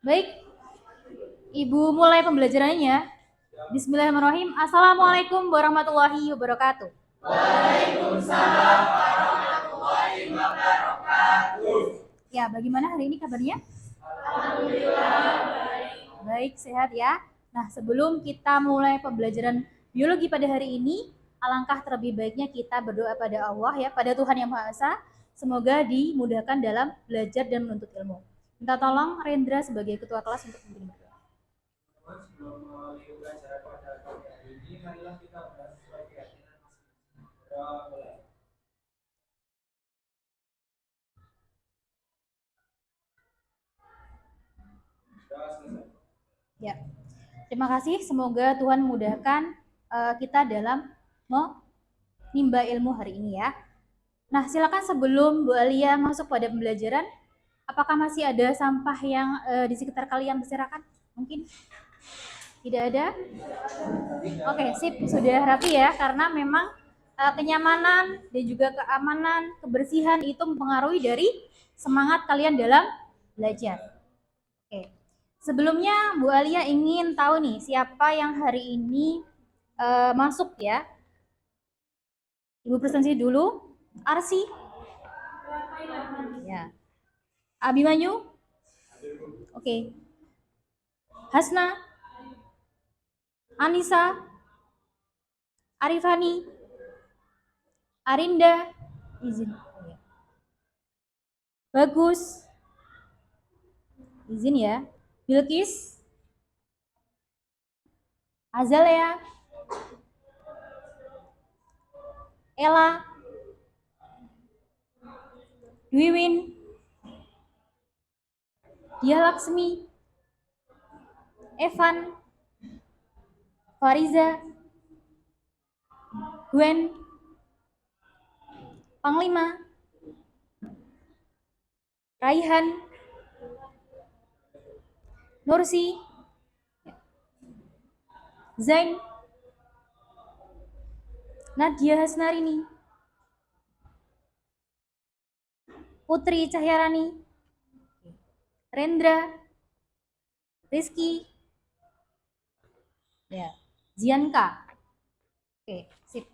Baik, Ibu mulai pembelajarannya. Bismillahirrahmanirrahim. Assalamualaikum warahmatullahi wabarakatuh. Ya, bagaimana hari ini kabarnya? Baik, sehat ya. Nah, sebelum kita mulai pembelajaran biologi pada hari ini, alangkah terlebih baiknya kita berdoa pada Allah ya, pada Tuhan Yang Maha Esa. Semoga dimudahkan dalam belajar dan menuntut ilmu. Minta tolong Rendra sebagai ketua kelas untuk membimbing berdoa. Sebelum memulai pembelajaran pada hari ini, marilah kita bahas sesuai keyakinan masing-masing. Ya, terima kasih. Semoga Tuhan memudahkan kita dalam menimba ilmu hari ini ya. Nah, silakan sebelum Bu Alia masuk pada pembelajaran, apakah masih ada sampah yang di sekitar kalian berserakan? Mungkin tidak ada? Oke, sip. Sudah rapi ya, karena memang kenyamanan dan juga keamanan, kebersihan itu mempengaruhi dari semangat kalian dalam belajar. Oke. Sebelumnya Bu Alia ingin tahu nih siapa yang hari ini masuk ya. Ibu presentasi dulu. Arsi. Ya. Abimanyu. Oke. Hasna. Anissa. Arifani. Arinda. Izin. Bagus. Izin ya. Bilkis. Azalea. Ella. Dwiwin. Dia Laksmi. Evan. Fariza. Gwen. Panglima. Raihan. Nursi. Zain. Nadia Hasnarini. Putri Cahyarani. Rendra. Rizky. Ya. Zianka. Oke, sip.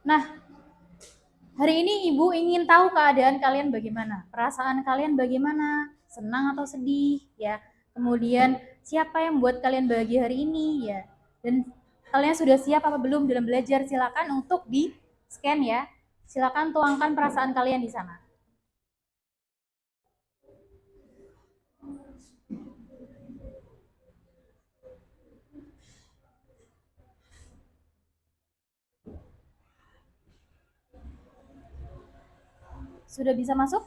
Nah, hari ini Ibu ingin tahu keadaan kalian bagaimana, perasaan kalian bagaimana, senang atau sedih, ya. Kemudian siapa yang buat kalian bahagia hari ini, ya. Dan kalian sudah siap apa belum dalam belajar? Silakan untuk di scan ya. Silakan tuangkan perasaan kalian di sana. Sudah bisa masuk?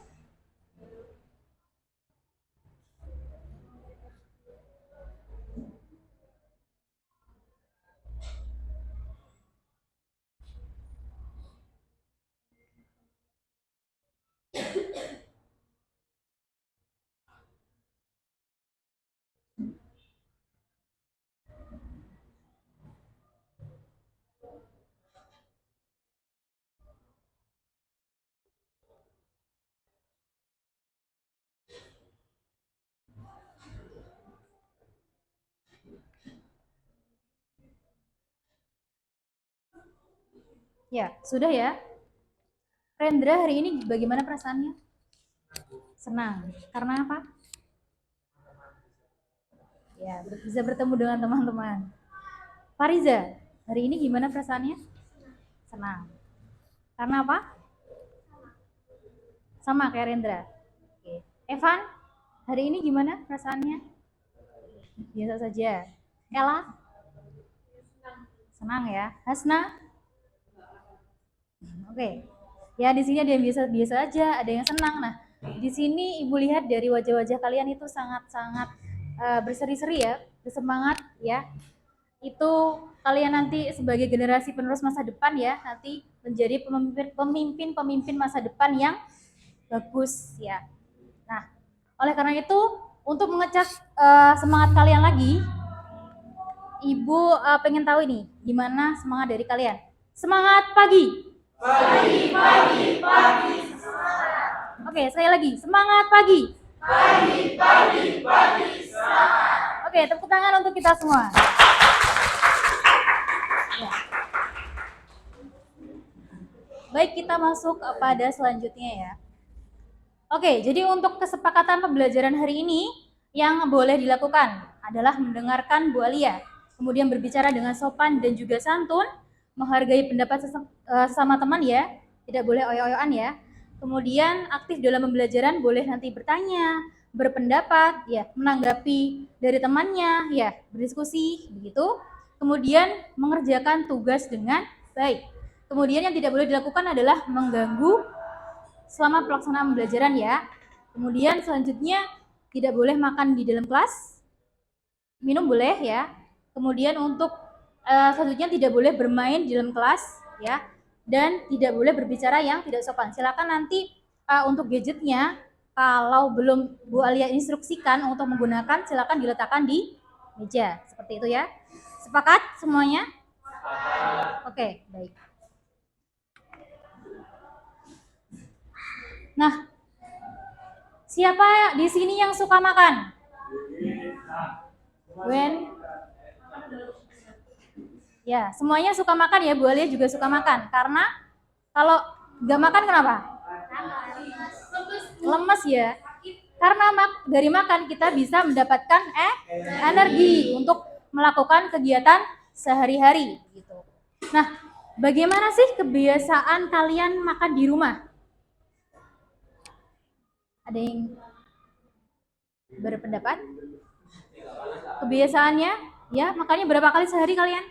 Ya, sudah ya. Rendra hari ini bagaimana perasaannya? Senang. Karena apa? Ya, bisa bertemu dengan teman-teman. Fariza, hari ini gimana perasaannya? Senang. Karena apa? Sama kayak Rendra. Oke. Evan, hari ini gimana perasaannya? Biasa saja. Ella, senang ya. Hasna, oke. Ya di sini ada yang biasa-biasa aja, ada yang senang. Nah, di sini Ibu lihat dari wajah-wajah kalian itu sangat-sangat berseri-seri ya, bersemangat ya. Itu kalian nanti sebagai generasi penerus masa depan ya, nanti menjadi pemimpin-pemimpin masa depan yang bagus ya. Nah, oleh karena itu, untuk mengecas semangat kalian lagi, Ibu pengen tahu ini, gimana semangat dari kalian? Semangat pagi. Pagi, pagi, pagi. Oke, sekali lagi, semangat pagi. Pagi, pagi, pagi, semangat. Oke, tepuk tangan untuk kita semua. Ya. Baik, kita masuk pada selanjutnya ya. Oke, jadi untuk kesepakatan pembelajaran hari ini yang boleh dilakukan adalah mendengarkan Bu Alia, kemudian berbicara dengan sopan dan juga santun, menghargai pendapat sesama teman ya, tidak boleh oyo-oyoan ya. Kemudian aktif dalam pembelajaran, boleh nanti bertanya, berpendapat, ya, menanggapi dari temannya, ya, berdiskusi begitu. Kemudian mengerjakan tugas dengan baik. Kemudian yang tidak boleh dilakukan adalah mengganggu selama pelaksanaan pembelajaran ya. Kemudian selanjutnya tidak boleh makan di dalam kelas, minum boleh ya. Kemudian untuk selanjutnya tidak boleh bermain di dalam kelas ya, dan tidak boleh berbicara yang tidak sopan. Silakan nanti untuk gadgetnya kalau belum Bu Alia instruksikan untuk menggunakan, silakan diletakkan di meja seperti itu ya. Sepakat semuanya? Oke, baik. Nah, siapa di sini yang suka makan? When? Ya, semuanya suka makan ya, Bu Alia juga suka makan. Karena kalau nggak makan kenapa? Lemes ya. Karena dari makan kita bisa mendapatkan energi untuk melakukan kegiatan sehari-hari gitu. Nah, bagaimana sih kebiasaan kalian makan di rumah? Ada yang berpendapat? Kebiasaannya, ya, makannya berapa kali sehari kalian?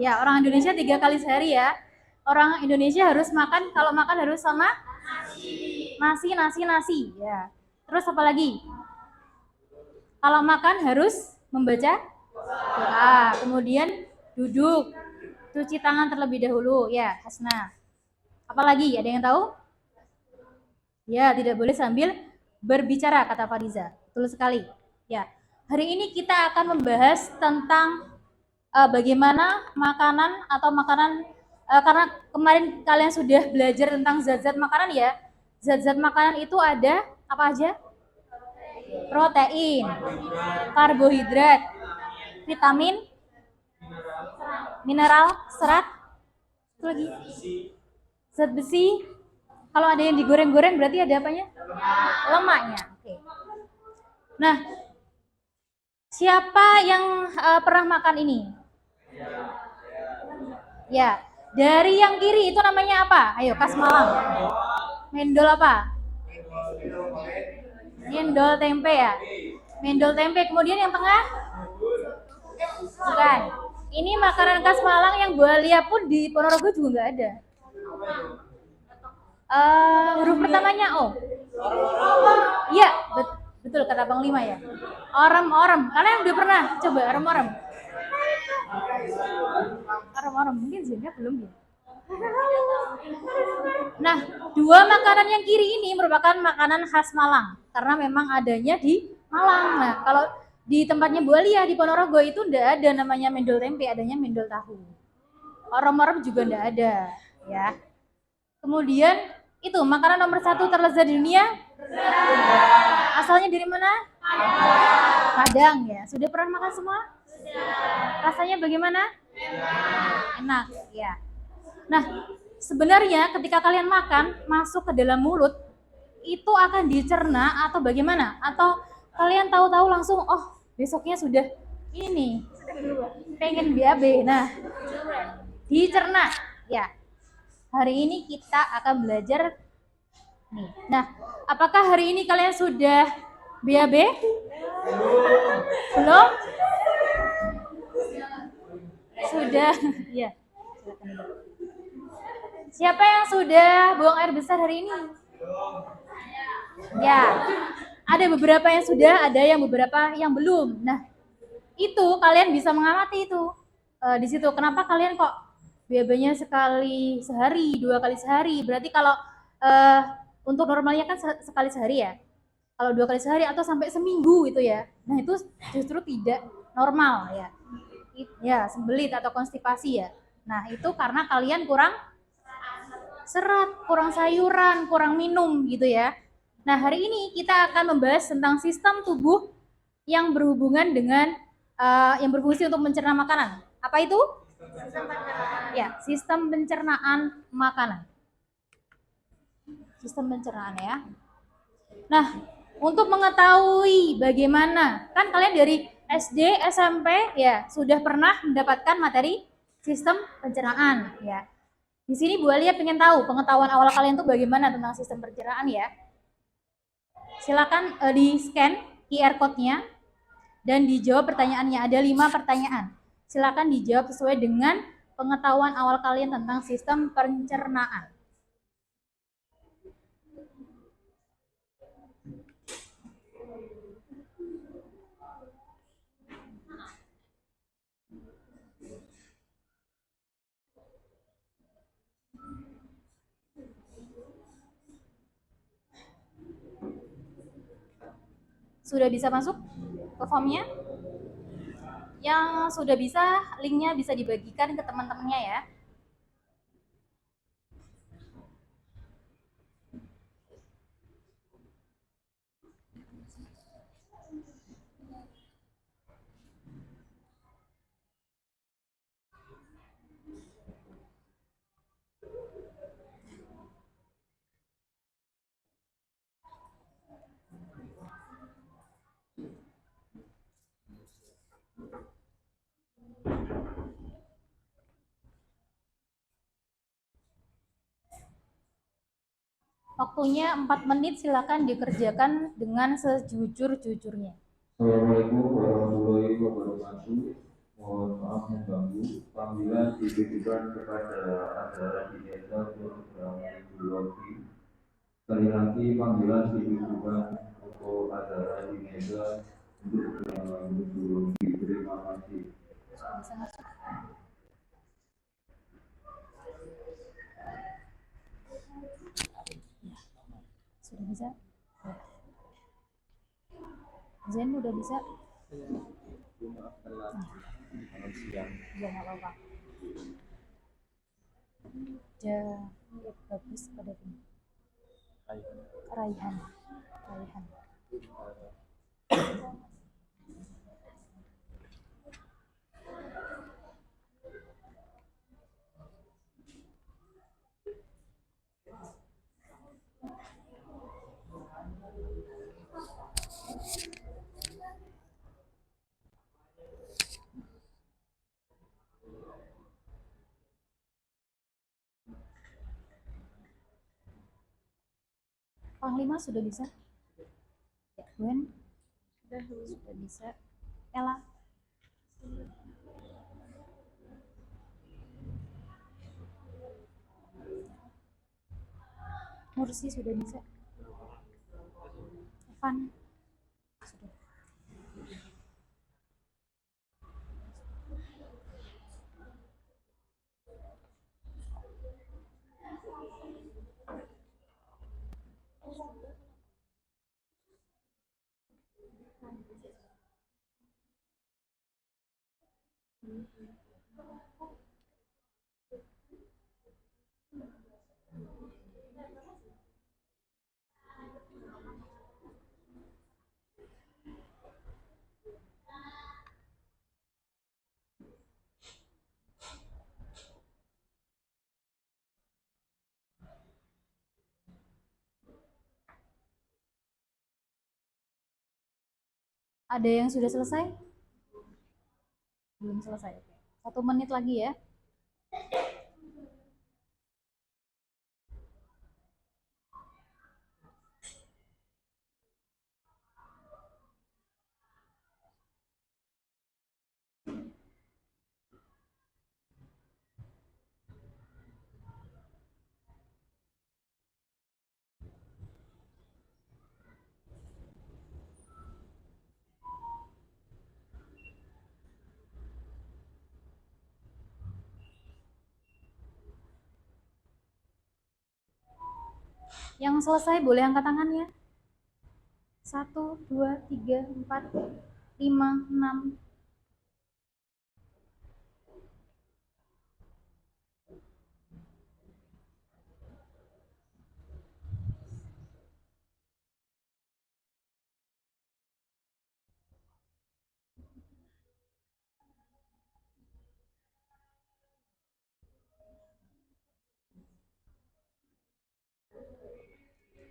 Ya, orang Indonesia 3 kali sehari ya. Orang Indonesia harus makan, kalau makan harus sama nasi. Ya. Terus apa lagi? Kalau makan harus membaca doa, kemudian duduk, cuci tangan terlebih dahulu. Ya, Hasna. Apalagi? Ada yang tahu? Ya, tidak boleh sambil berbicara, kata Fariza. Betul sekali. Ya, hari ini kita akan membahas tentang bagaimana makanan atau makanan, karena kemarin kalian sudah belajar tentang zat-zat makanan ya. Zat-zat makanan itu ada apa aja? Protein, karbohidrat, vitamin, mineral, serat, itu lagi zat besi. Kalau ada yang digoreng-goreng berarti ada apanya? Lemaknya. Oke. Nah, siapa yang pernah makan ini? Ya, dari yang kiri itu namanya apa? Ayo, khas Malang. Mendol apa? Mendol tempe ya. Mendol tempe. Kemudian yang tengah? Bukan. Ini makanan khas Malang yang Bu Alia pun di Ponorogo juga nggak ada. Huruf pertamanya O. Iya, betul kata Panglima ya. Orem-orem. Kalian udah pernah coba orem-orem? Orem-orem mungkin sehingga belum ya. Nah, dua makanan yang kiri ini merupakan makanan khas Malang karena memang adanya di Malang. Nah, kalau di tempatnya Bu Alia di Ponorogo itu enggak ada namanya mendol tempe, adanya mendol tahu. Orem-orem juga enggak ada, ya. Kemudian itu makanan nomor 1 terlezat di dunia. Asalnya dari mana? Padang ya. Sudah pernah makan semua? Rasanya bagaimana? Enak, ya. Nah, sebenarnya ketika kalian makan masuk ke dalam mulut itu akan dicerna atau bagaimana? Atau kalian tahu-tahu langsung oh besoknya sudah ini pengen BAB. Nah, dicerna ya. Hari ini kita akan belajar nih. Nah, apakah hari ini kalian sudah BAB? Belum? Sudah. Ya. Siapa yang sudah buang air besar hari ini? Ya. Ada beberapa yang sudah, ada yang beberapa yang belum. Nah, itu kalian bisa mengamati itu. Di situ kenapa kalian kok BAB-nya sekali sehari, 2 kali sehari? Berarti kalau untuk normalnya kan sekali sehari ya. Kalau 2 kali sehari atau sampai seminggu gitu ya, nah itu justru tidak normal ya. Ya, sembelit atau konstipasi ya. Nah, itu karena kalian kurang serat, kurang sayuran, kurang minum gitu ya. Nah, hari ini kita akan membahas tentang sistem tubuh yang berhubungan dengan yang berfungsi untuk mencerna makanan. Apa itu? Sistem pencernaan. Ya, sistem pencernaan makanan. Sistem pencernaan ya. Nah, untuk mengetahui bagaimana, kan kalian dari SD, SMP ya sudah pernah mendapatkan materi sistem pencernaan ya. Di sini Bu Alia pengen tahu pengetahuan awal kalian tuh bagaimana tentang sistem pencernaan ya. Silakan di scan QR code-nya dan dijawab pertanyaannya. Ada 5 pertanyaan. Silakan dijawab sesuai dengan pengetahuan awal kalian tentang sistem pencernaan. Sudah bisa masuk ke formnya? Yang sudah bisa, linknya bisa dibagikan ke teman-temannya ya. Waktunya 4 menit, silakan dikerjakan dengan sejujur-jujurnya. Assalamualaikum warahmatullahi wabarakatuh. Mohon maaf mengganggu. Panggilan ditujukan kepada acara di desa program biologi. Sekali lagi panggilan ditujukan untuk acara di desa untuk biologi. Terima kasih. Bisa masuk. Sudah bisa? Zen udah bisa? Ya, nggak apa-apa. Ya, bagus pada ini. Raihan. Raihan. Panglima sudah bisa? Ya, Gwen sudah bisa. Ella Mursi sudah bisa. Evan sudah. Ada yang sudah selesai? Belum selesai. 1 menit lagi ya. Yang selesai boleh angkat tangannya. 1, 2, 3, 4, 5, 6.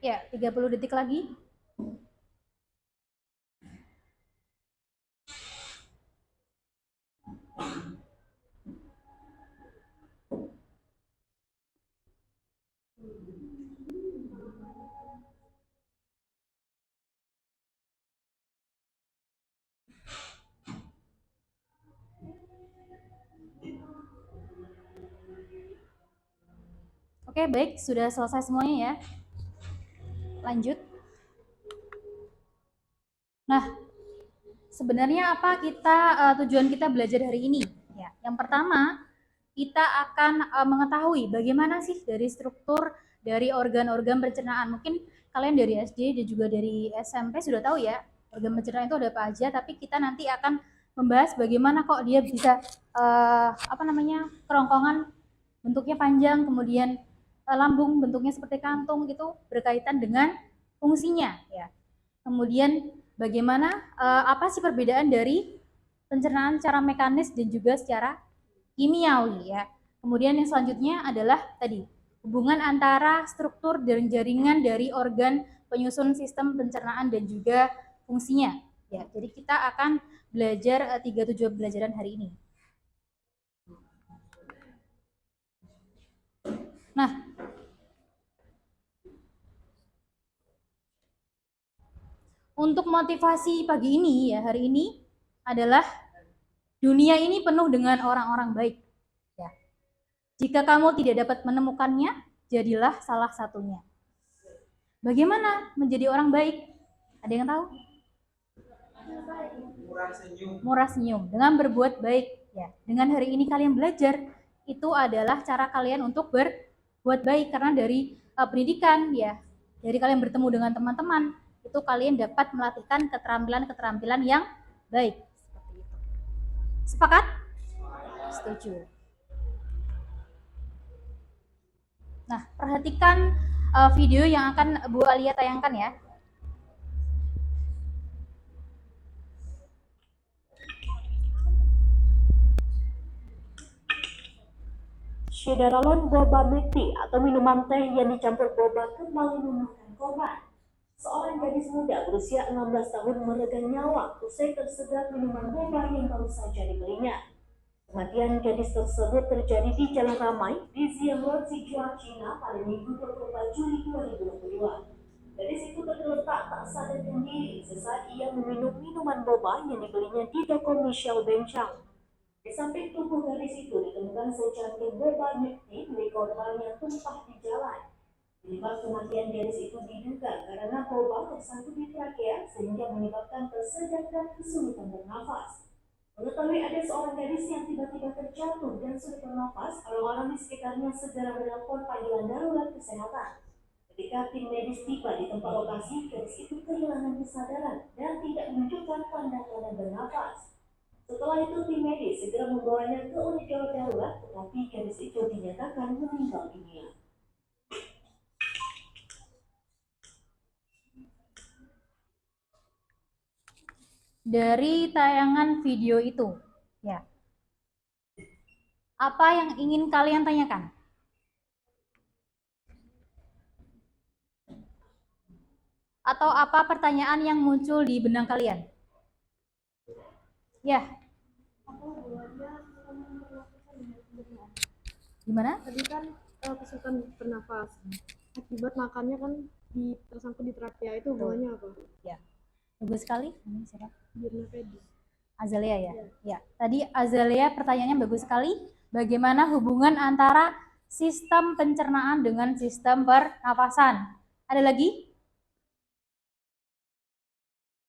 Ya, 30 detik lagi. Oke, baik, sudah selesai semuanya ya. Lanjut. Nah, sebenarnya apa tujuan kita belajar hari ini? Ya, yang pertama, kita akan mengetahui bagaimana sih dari struktur dari organ-organ pencernaan. Mungkin kalian dari SD dan juga dari SMP sudah tahu ya, organ pencernaan itu ada apa aja, tapi kita nanti akan membahas bagaimana kok dia bisa kerongkongan bentuknya panjang, kemudian lambung bentuknya seperti kantung, gitu berkaitan dengan fungsinya ya. Kemudian bagaimana apa sih perbedaan dari pencernaan secara mekanis dan juga secara kimiawi ya. Kemudian yang selanjutnya adalah tadi hubungan antara struktur dan jaringan dari organ penyusun sistem pencernaan dan juga fungsinya ya. Jadi kita akan belajar 3 tujuan pembelajaran hari ini. Nah, untuk motivasi pagi ini ya, hari ini adalah dunia ini penuh dengan orang-orang baik ya. Jika kamu tidak dapat menemukannya, jadilah salah satunya. Bagaimana menjadi orang baik? Ada yang tahu? Murah senyum dengan berbuat baik ya. Dengan hari ini kalian belajar, itu adalah cara kalian untuk berbuat baik, karena dari pendidikan ya, dari kalian bertemu dengan teman-teman, itu kalian dapat melatihkan keterampilan-keterampilan yang baik. Seperti itu. Sepakat? Setuju. Nah, perhatikan video yang akan Bu Alia tayangkan ya. Syederalon boba milk tea atau minuman teh yang dicampur boba kembali memakan korban. Seorang gadis muda berusia 16 tahun meregang nyawa usai tersedot minuman boba yang baru saja dibelinya. Kematian gadis tersebut terjadi di jalan ramai di Ziangron, Sichuan, China pada Minggu 24 Juli 2022. Gadis itu tergeletak tak sadarkan diri sesaat ia meminum minuman boba yang dibelinya di toko Michelle Benchang. Di samping tubuh gadis itu ditemukan secangkir boba milk tea milik korban yang tumpah di jalan. Penyebab kematian gadis itu diduga karena boba tersangkut di trakea sehingga menyebabkan tersedak dan kesulitan bernafas. Mengetahui ada seorang gadis yang tiba-tiba terjatuh dan sulit bernafas, orang-orang di sekitarnya segera menelpon panggilan darurat kesehatan. Ketika tim medis tiba di tempat lokasi, gadis itu kehilangan kesadaran dan tidak menunjukkan tanda-tanda bernafas. Setelah itu tim medis segera membawanya ke unit gawat darurat, tetapi gadis itu dinyatakan meninggal dunia. Dari tayangan video itu ya, apa yang ingin kalian tanyakan? Atau apa pertanyaan yang muncul di benak kalian? Ya. Gimana? Tadi kan kesulitan bernafas. Akibat makannya kan tersangkut di trakea, itu hubungannya apa? Ya. Bagus sekali. Ini siapa? Mirna Fedi. Azalea ya? Ya. Tadi Azalea pertanyaannya bagus sekali. Bagaimana hubungan antara sistem pencernaan dengan sistem pernafasan? Ada lagi?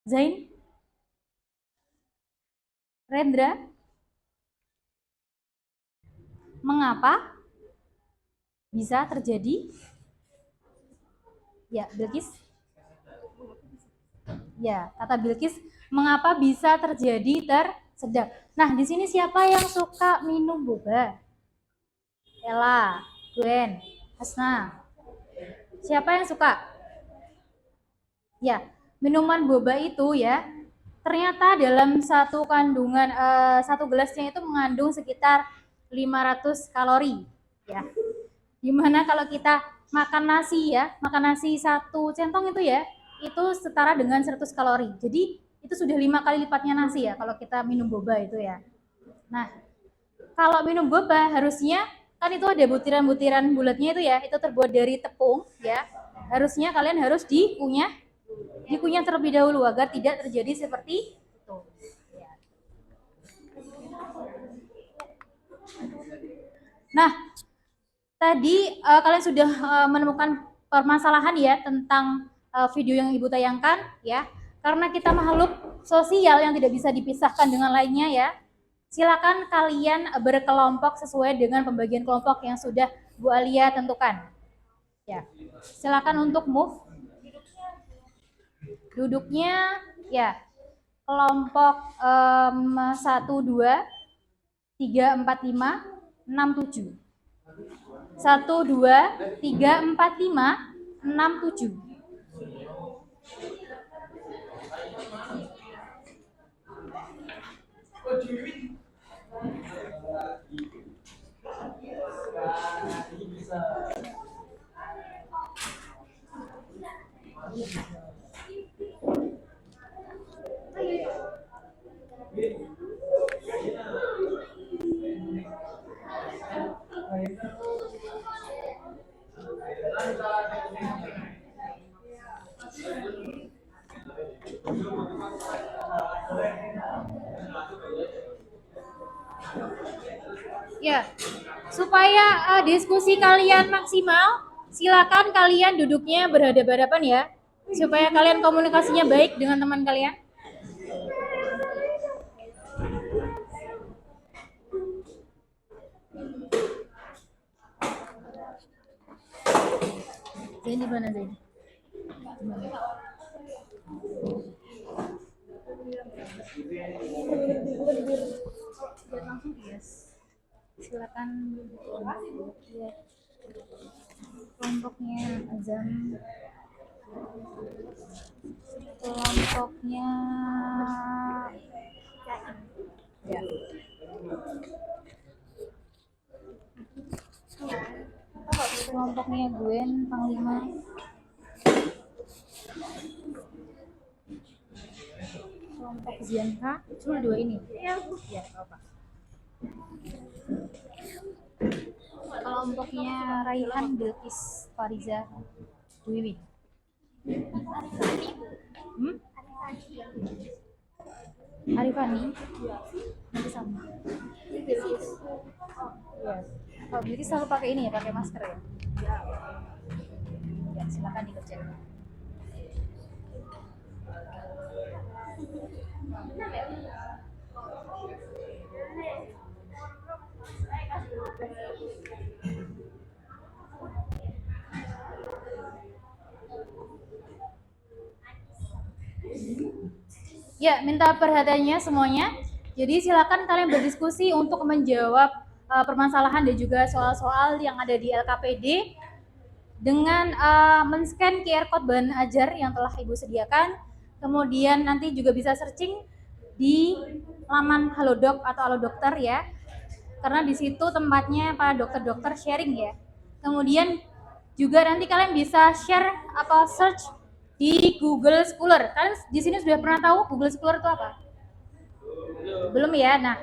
Zain? Rendra? Mengapa bisa terjadi Ya, Bilkis. Ya, kata Bilkis, mengapa bisa terjadi tersedak? Nah, di sini siapa yang suka minum boba? Ella, Gwen, Hasna. Siapa yang suka? Ya, minuman boba itu ya, ternyata dalam satu kandungan satu gelasnya itu mengandung sekitar 500 kalori ya. Dimana kalau kita makan nasi ya, makan nasi satu centong itu ya, itu setara dengan 100 kalori. Jadi itu sudah 5 kali lipatnya nasi ya kalau kita minum boba itu ya. Nah, kalau minum boba harusnya kan itu ada butiran-butiran bulatnya itu ya, itu terbuat dari tepung ya. Harusnya kalian harus dikunyah terlebih dahulu agar tidak terjadi seperti itu. Ya. Nah, tadi kalian sudah menemukan permasalahan ya tentang video yang Ibu tayangkan ya. Karena kita makhluk sosial yang tidak bisa dipisahkan dengan lainnya ya. Silakan kalian berkelompok sesuai dengan pembagian kelompok yang sudah Bu Alia tentukan. Ya. Silakan untuk move. Duduknya ya kelompok 1 2 3 4 5 6 7. 1 2 3 4 5 6 7. Ya, supaya diskusi kalian maksimal, silakan kalian duduknya berhadapan-hadapan ya, supaya kalian komunikasinya baik dengan teman kalian. Zain di mana Zain? Langsung yes. Silakan lihat kelompoknya Azam, kelompoknya ya. Kelompoknya Gwen Panglima, kelompok Zianka, cuma 2 ini ya apa. Kelompoknya Raihan, Bilkis, Fariza, Wiwi. Arifani nanti sama. Ya. Oh, Bilkis selalu pakai ini ya, pakai masker ya. Ya, silakan dikerjakan. Ya, minta perhatiannya semuanya. Jadi silakan kalian berdiskusi untuk menjawab permasalahan dan juga soal-soal yang ada di LKPD dengan men-scan QR code bahan ajar yang telah Ibu sediakan. Kemudian nanti juga bisa searching di laman Halodoc atau Halodokter ya. Karena di situ tempatnya para dokter-dokter sharing ya. Kemudian juga nanti kalian bisa share atau search di Google Scholar. Kalian di sini sudah pernah tahu Google Scholar itu apa? Belum ya? Nah,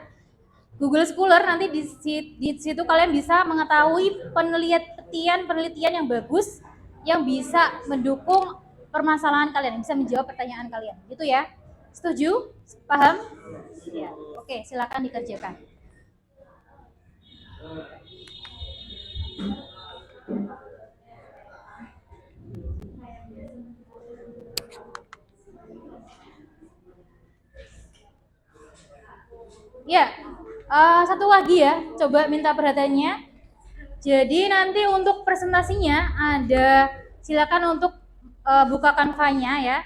Google Scholar nanti di situ kalian bisa mengetahui penelitian yang bagus yang bisa mendukung permasalahan kalian, bisa menjawab pertanyaan kalian. Gitu ya? Setuju? Paham? Ya. Oke, silakan dikerjakan. Ya, satu lagi ya, coba minta perhatiannya. Jadi nanti untuk presentasinya ada, silakan untuk buka Canva-nya ya.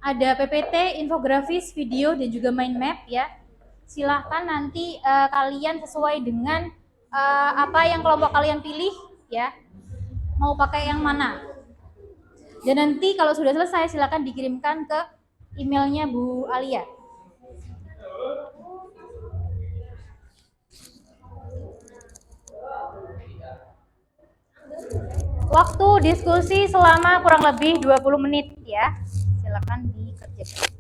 Ada PPT, infografis, video, dan juga mind map ya. Silahkan nanti kalian sesuai dengan apa yang kelompok kalian pilih ya. Mau pakai yang mana? Dan nanti kalau sudah selesai silahkan dikirimkan ke emailnya Bu Alia. Waktu diskusi selama kurang lebih 20 menit ya. Silakan dikerjakan.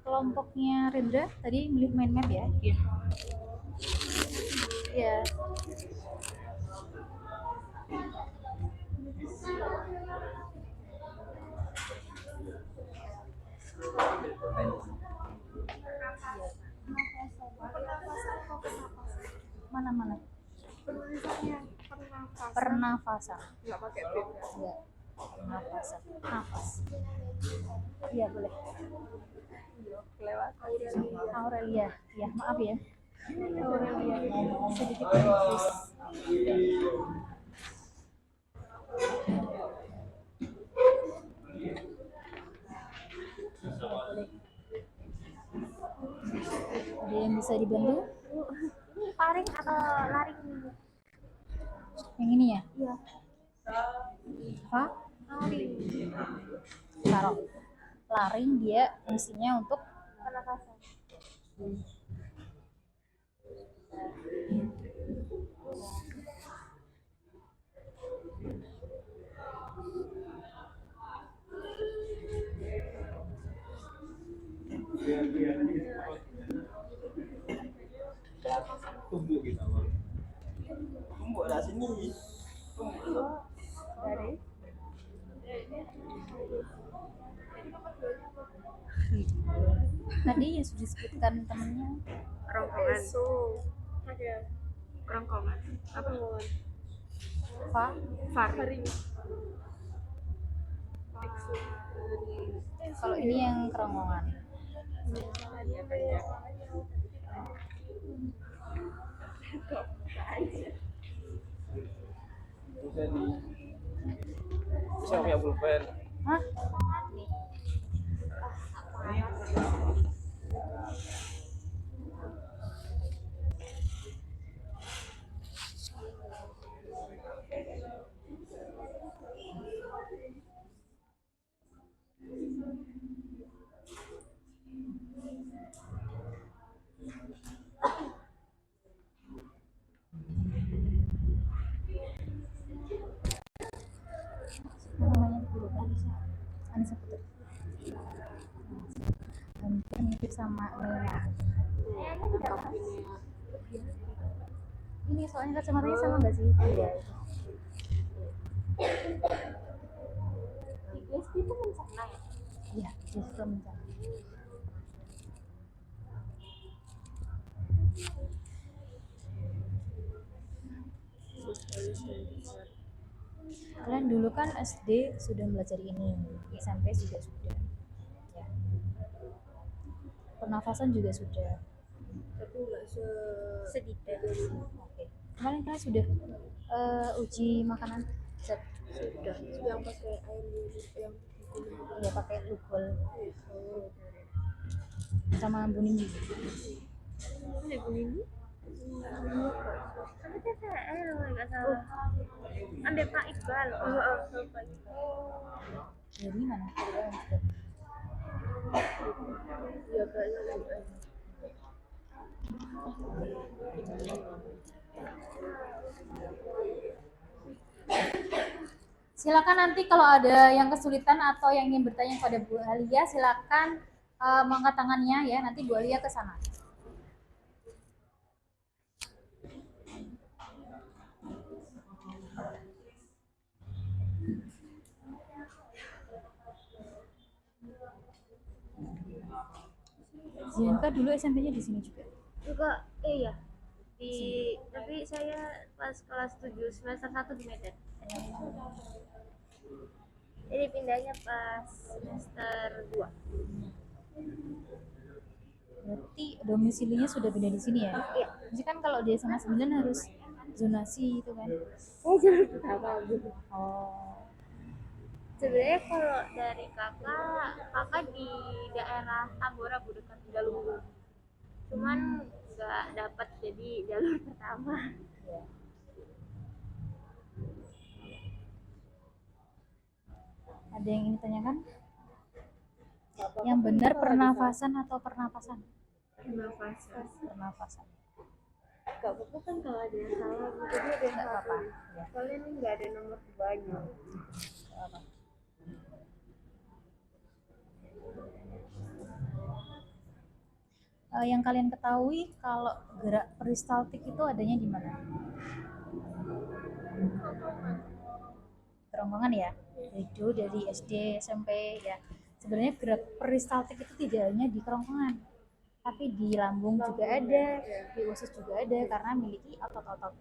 Kelompoknya Rendra tadi milih mind map ya? Iya. Iya. Mana? Penulisannya Pernafasan. nggak pakai bib ya. Iya. Pernafasan. Nafas. Iya boleh. Lewat Aurelia. Ya maaf ya. Aurelia. Sedikit confuse. Boleh. Ada yang bisa dibantu? Paring atau laring? Yang ini ya? Iya, Apa? laring. Taruh. Laring dia fungsinya untuk Pernafasan. Tumbuk kita bang. Tumbuk lah sini. Dari tadi yang sudah disebutkan temennya kerongkongan. Ada kerongkongan. Apa? apa? Faring. Kalau ini yang kerongkongan. Bisa di. Bisa punya pulpen. Hah? Namanya dulu Anissa Putri. Hampir mirip sama ini soalnya kacamatanya sama nggak sih? Iya. ISD itu bencana ya? Iya, justru bencana. Kalian dulu kan SD sudah belajar ini, SMP juga sudah. Ya. Pernafasan juga sudah. Tapi nggak Sedetail. Oke. Kemarin kalian sudah uji makanan? sudah yang pakai air yang Ya pakai Lugol sama Buning juga. Ini bunyi. Tapi TTL nggak salah. Ambil Pak Iqbal. Jadi mana? ya kayaknya Silakan nanti kalau ada yang kesulitan atau yang ingin bertanya kepada Bu Alia, silakan mengangkat tangannya ya. Nanti Bu Alia ke sana. Zianka dulu SMP-nya di sini juga. Juga ya. Tapi saya pas kelas 7 semester 1 di Medan. Jadi pindahnya pas semester 2. Berarti domisilinya sudah pindah di sini ya? Iya. Jadi kan kalau di SMA 9 harus zonasi itu kan? Saya jalur pertama. Oh, Sebenarnya kalau dari kakak di daerah Tambora Bu, dekat Galunggung. Cuman nggak dapat jadi jalur pertama. ada yang ingin ditanyakan? Yang benar pernafasan atau pernapasan? Pernafasan. Pernapasan. Gak apa-apa kan kalau ada yang salah, jadi ada yang Nggak apa-apa. satu. Ya, Soalnya ini nggak ada nomor banyak. nggak apa. Yang kalian ketahui kalau gerak peristaltik itu adanya di mana? Kerongkongan ya? Itu dari SD, SMP ya. Sebenarnya gerak peristaltik itu tidak hanya di kerongkongan, tapi di lambung juga ada, di usus juga ada karena memiliki otot-otot.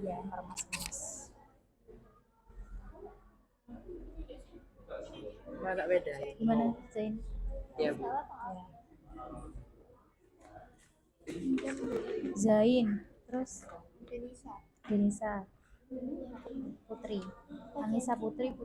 Ya, meremas-remas. Mana beda? Gimana, Zain? Ya, Bu. Ya. Zain, terus Denisa, Putri, Anissa Putri.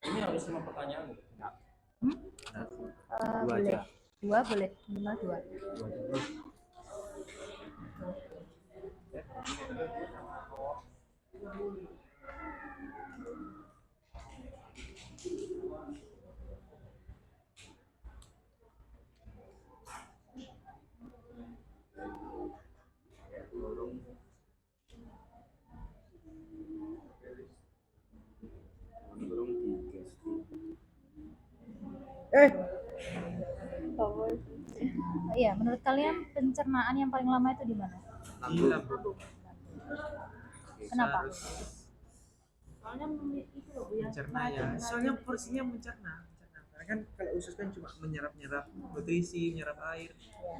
Ini harus 5 pertanyaan. Boleh. Dua boleh, minimal dua. Iya, menurut kalian pencernaan yang paling lama itu di mana? Kenapa? Soalnya itu loh Bu, yang Mencerna ya, soalnya porsinya mencerna. Karena kan kalau usus kan cuma menyerap nutrisi, menyerap air.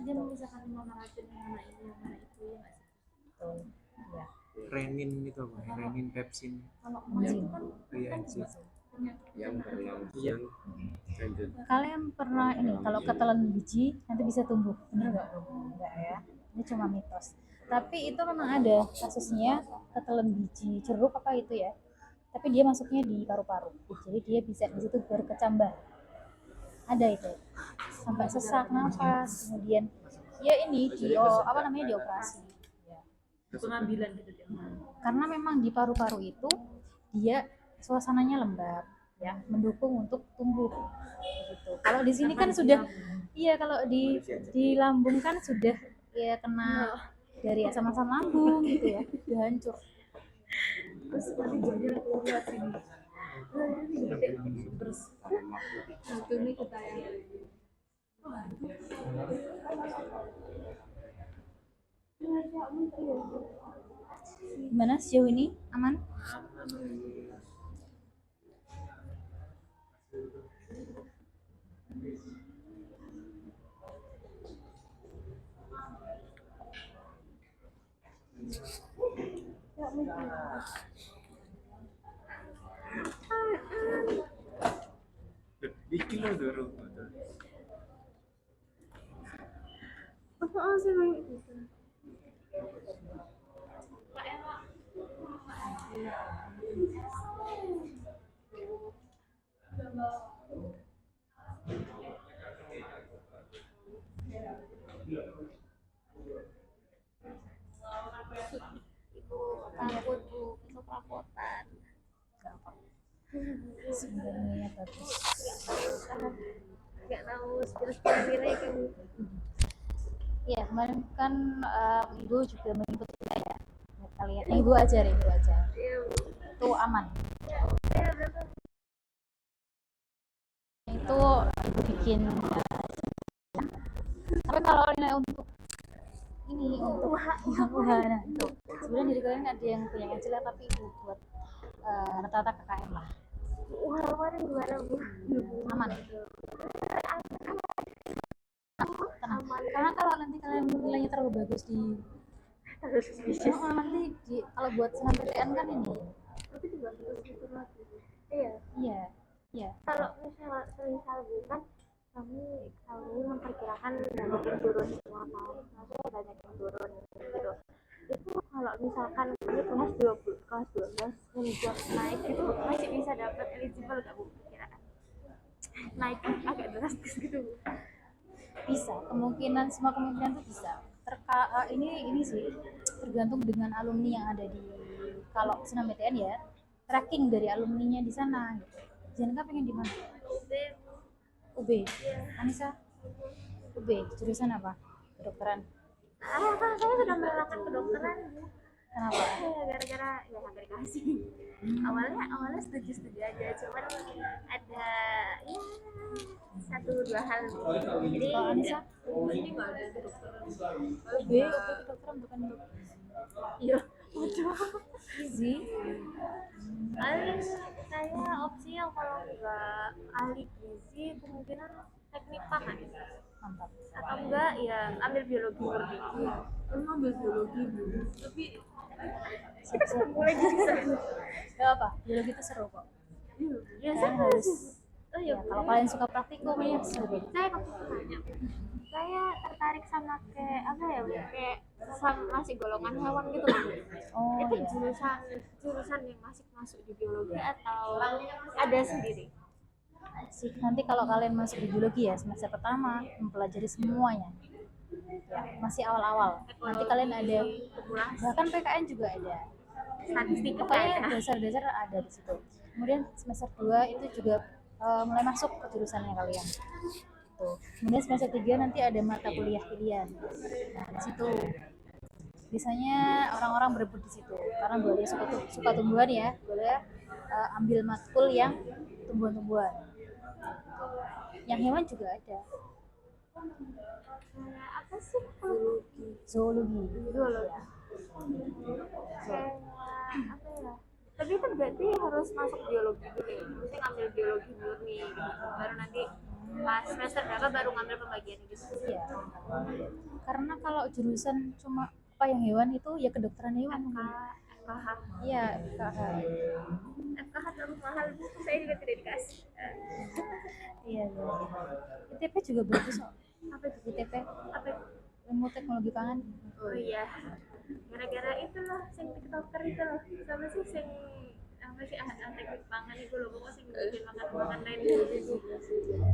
dia memisahkan mana racun yang mana ini yang mana itu ya nggak sih? Betul. Ya. Renin itu apa? Renin, pepsin. Kalau emas itu kan Iya, enzim. yang Iya. lanjut. Kalian pernah ini kalau ketelan biji nanti bisa tumbuh, bener nggak? Enggak ya, ini cuma mitos. Tapi itu memang ada kasusnya ketelan biji jeruk apa itu ya. Tapi dia masuknya di paru-paru, jadi dia bisa di situ berkecambah. Ada itu, sampai sesak nafas, kemudian ya ini dioperasi. Ya. pengambilan gitu dia. Karena memang di paru-paru itu dia suasananya lembab ya, mendukung untuk tumbuh gitu. Kalau di sini kan sudah iya, kalau di lambung kan sudah ya kena dari asam-asam lambung gitu ya, udah hancur. Terus nanti jadi keluar sini. Terus satu nih kita yang Gimana sejauh ini, aman? Bikin lo dulu. Apaan sih Bang? Ibu takut Bu, itu perabotan. Sebenarnya bagus. Nggak tahu spill-spill nilai kan. Iya, kemarin kan ibu juga mengikuti saya ya, kalian. Ibu ajar. Iya Bu. Itu aman. Saya berapa? Itu ibu bikin tapi kalau nilai untuk ini untuk yang nah, itu sebenarnya diri kalian ada yang punya yang jelek, tapi itu buat rata-rata KKM lah. Wah, kemarin gimana Bu? Aman. Tenang. Karena kalau nanti kalian nilainya terlalu bagus di Terus bisnis. nanti kalau buat SNMPTN kan ini. Tapi juga harus gitu lagi. Iya. Iya. Kalau misal kan kami memperkirakan banyak yang turun semua kan, maksudnya banyak yang turun gitu. Itu kalau misalkan ini kelas 20, kelas 12 yang naik itu masih bisa dapat eligible nggak Bu? Kira-kira naik agak drastis gitu Bu. Bisa, semua kemungkinan tuh bisa. Ini sih tergantung dengan alumni yang ada di, kalau SNMPTN ya, tracking dari alumninya di sana gitu. Jangan pengen di mana? UB. Anissa? UB, jurusan apa? Kedokteran. Kan saya sudah merelakan kedokteran. Kenapa? Ya gara-gara ya hampir dikasih. Awalnya setuju aja, cuman ada ya satu dua hal. Jadi Kalau Anissa? Ini nggak ada kedokteran. UB kedokteran bukan iya. gizi. Saya opsinya kalau nggak ahli gizi kemungkinan teknik pangan Mantap. atau enggak ya ambil biologi murni. Emang ambil biologi Bu, tapi Boleh gitu. Gak apa, biologi itu seru kok. Ya Kalian saya harus, oh ya, ya kalau kalian suka praktikum ya seru. saya tanya. Saya tertarik sama kayak apa ya, kayak sama masih golongan hewan gitu kan. Oh Itu iya. jurusan yang masuk di biologi atau ada sendiri? Sih, nanti kalau kalian masuk di biologi ya semester pertama mempelajari semuanya. Ya, masih awal-awal. Nanti kalian ada, bahkan PKN juga ada. Statistik Pokoknya ada. dasar-dasar ada di situ. Kemudian semester 2 itu juga mulai masuk ke jurusannya kalian. Tuh. Kemudian semester 3 nanti ada mata kuliah pilihan. Nah, di situ biasanya orang-orang berebut di situ karena boleh suka tumbuhan ya, boleh ambil matkul yang tumbuhan-tumbuhan. Yang hewan juga ada. Kayak apa sih Zoologi. biologi? Kayak apa ya? Tapi itu berarti harus masuk biologi dulu ya. Mesti ngambil biologi murni gitu. Baru nanti pas semester berapa baru ngambil pembagian gitu. Iya. Karena kalau jurusan cuma apa yang hewan itu ya kedokteran hewan. FKH. Iya, FKH. FKH terlalu mahal Bu. Saya juga tidak dikasih. Iya. ITP juga bagus kok. Apa itu? ITP, Apa itu? ilmu teknologi pangan. Oh iya. Gara-gara itu loh sing tiktoker itu loh. Sama sih sing apa sih teknik pangan itu loh, pokoknya sing bikin makan lain.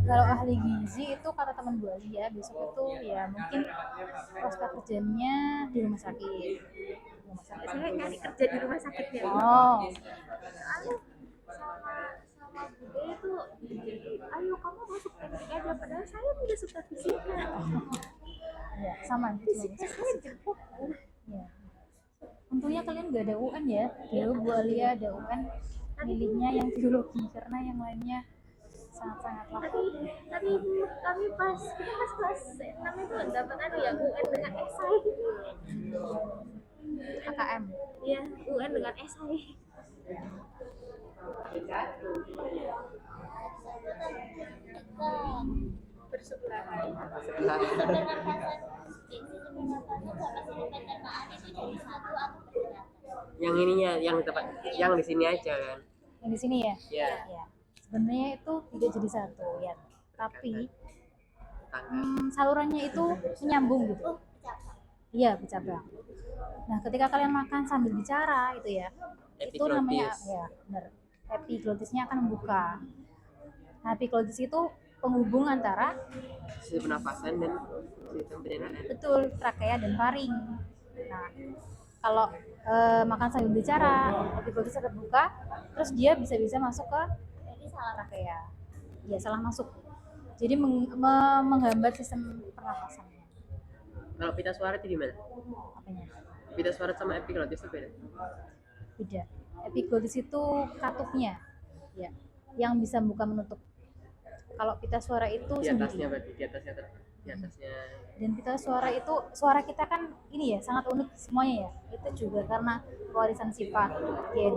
Kalau ahli gizi itu kata teman Bu Ali ya, besok itu ya mungkin prospek kerjanya di rumah sakit. Saya nyari kerja di rumah sakitnya. Oh, Soalnya sama Bude itu ayo kamu masuk teknik aja, padahal saya tidak suka fisika. ya sama gitu. Fisika saya jelek. Ya. Untungnya kalian gak ada UN ya. Dulu Bu Alia ada UN, milihnya yang biologi karena yang lainnya sangat-sangat lah. Tapi kami pas kita pas kelas 6 itu dapat ya UN dengan esai. KKM. Iya, UN dengan esai. Bersebelahan. Yang ininya, yang tempat, yang di sini aja kan. Yang di sini ya? Ya. Ya. Sebenarnya itu tidak jadi satu ya, tapi salurannya itu menyambung gitu. Iya, bercabang. Nah, ketika kalian makan sambil bicara itu ya, itu namanya ya benar. Epiglotisnya akan membuka. Nah, epiglotis itu penghubung antara Sistem pernapasan dan sistem pencernaan. betul trakea dan faring. Nah, kalau makan sambil bicara, epiglotis terbuka, terus dia bisa masuk ke trakea. Ya, salah masuk. Jadi menghambat sistem pernapasannya. Kalau pita suara itu di mana? Apanya? Pita suara sama epiglotis itu beda. Tidak. Epiglotis itu katupnya, ya, yang bisa buka menutup. Kalau pita suara itu Di atasnya sendiri. berarti, di atasnya terus. di atasnya. Dan pita suara kita kan ini ya sangat unik semuanya ya. Itu juga karena warisan sifat gen.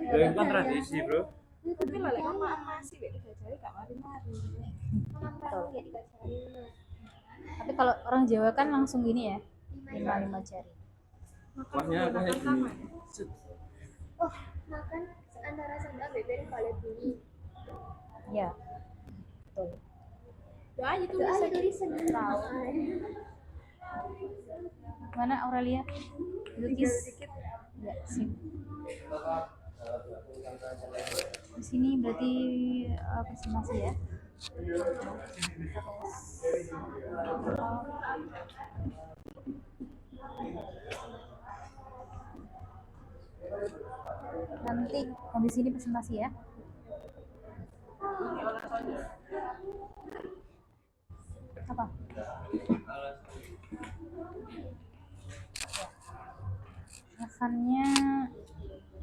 Itu kan tradisi, Bro. Tapi lah lek mama masih wek digajari gak mari-mari. Betul. Tapi kalau orang Jawa kan langsung gini ya, 5 jari. Kuahnya Sama. Oh, makan antara sandal beber kalau bunyi. Ya, betul. Doa itu Doa bisa tulisan tahu. Mana Aurelia? Lukis. Ya, sip. Di sini berarti presentasi ya. Nanti habis ini presentasi ya. Apa? Alasannya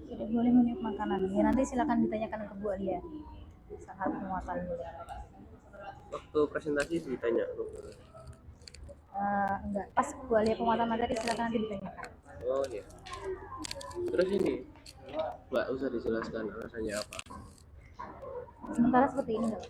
tidak boleh meniup makanan. Ya nanti silakan ditanyakan ke Bu Alia. Saat penguatan boleh. Waktu presentasi ditanya. Enggak, pas Bu Alia penguatan materi silakan nanti ditanyakan. Oh iya. Terus ini Mbak usah dijelaskan alasannya apa? Sementara seperti ini enggak?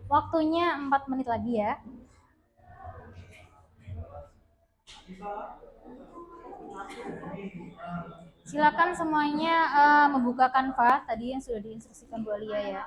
Waktunya 4 menit lagi ya. Silakan semuanya membuka Canva tadi yang sudah diinstruksikan Bu Alia ya.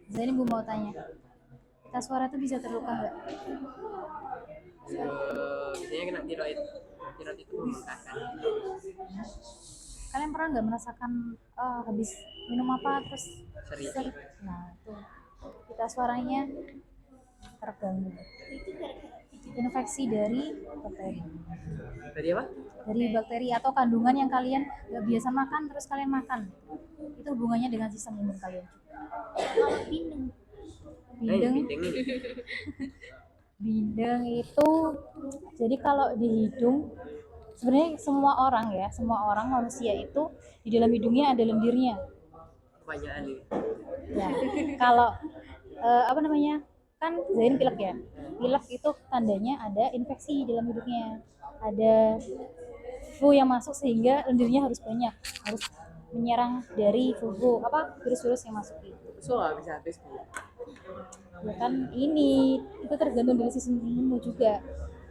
Nah, ini Bu mau tanya, pita suara itu bisa terluka nggak? Biasanya kena tiroid. Tiroid itu membengkakkan. Kalian pernah nggak merasakan habis minum apa terus Sering. sering? Nah itu pita suaranya terganggu. Infeksi dari bakteri. Tadi apa? Dari bakteri atau kandungan yang kalian nggak biasa makan terus kalian makan. Itu hubungannya dengan sistem imun kalian. Bindeng. Bindeng ini. Bindeng itu jadi kalau di hidung sebenarnya semua orang manusia itu di dalam hidungnya ada lendirnya. Kebanyakan ini. Ya, kalau apa namanya? Kan Zain pilek ya. Pilek itu tandanya ada infeksi di dalam hidungnya. Ada flu yang masuk sehingga lendirnya harus banyak, harus menyerang dari virus-virus yang masuk itu. So nggak bisa habis Bu. Ya kan ini itu tergantung dari sistem imunmu juga.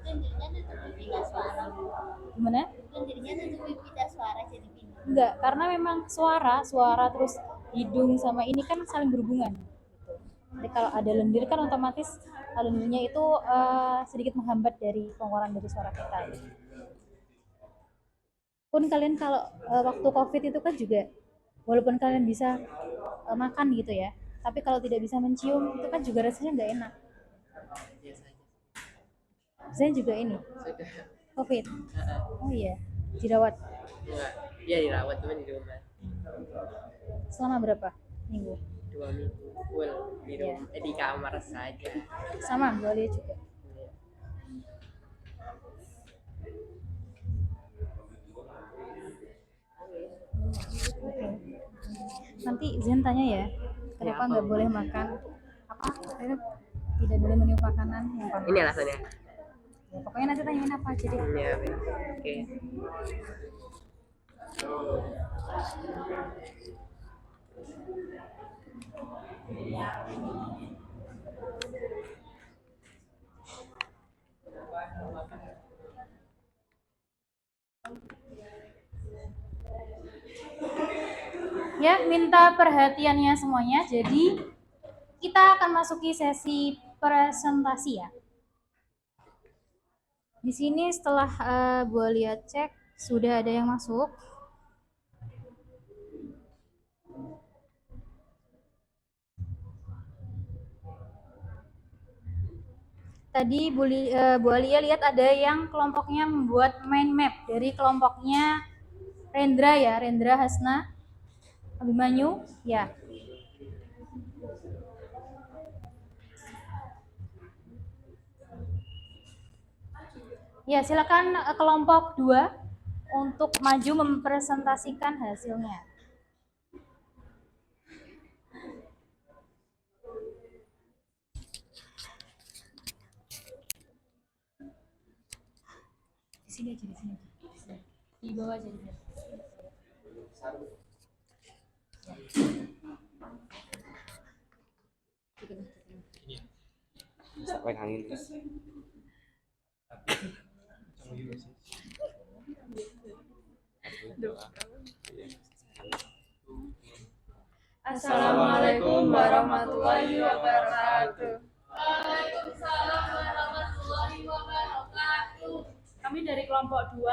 Lendirnya nutupi pita suara. Gimana? Lendirnya nutupi pita suara jadi bindeng. Enggak, karena memang suara terus hidung sama ini kan saling berhubungan. Jadi kalau ada lendir kan otomatis lendirnya itu sedikit menghambat dari pengeluaran dari suara kita. Pun kalian kalau waktu COVID itu kan juga walaupun kalian bisa makan gitu ya, tapi kalau tidak bisa mencium itu kan juga rasanya nggak enak. Saya juga ini Sudah. COVID. Oh iya, dirawat Enggak. Iya dirawat cuma di rumah. selama berapa minggu? 2 2 minggu full minum di kamar saja. Sama, Bu Alia juga. Nanti Zen tanya ya, kenapa apa, nggak Bu? boleh makan apa? Tidak boleh meniup makanan yang panas. Ini alasannya. Ya, pokoknya nanti tanyain apa aja deh. Ya, oke. Ya, minta perhatiannya semuanya. Jadi kita akan masuki sesi presentasi ya. Di sini setelah Bu Alia cek sudah ada yang masuk. Tadi Bu Alia lihat ada yang kelompoknya membuat mind map dari kelompoknya Rendra ya, Rendra Hasna Abimanyu ya. Ya, silakan kelompok 2 untuk maju mempresentasikan hasilnya. Di sini aja, di sini. Di bawah aja. Bisa pegangin. Assalamualaikum warahmatullahi wabarakatuh. Kami dari kelompok 2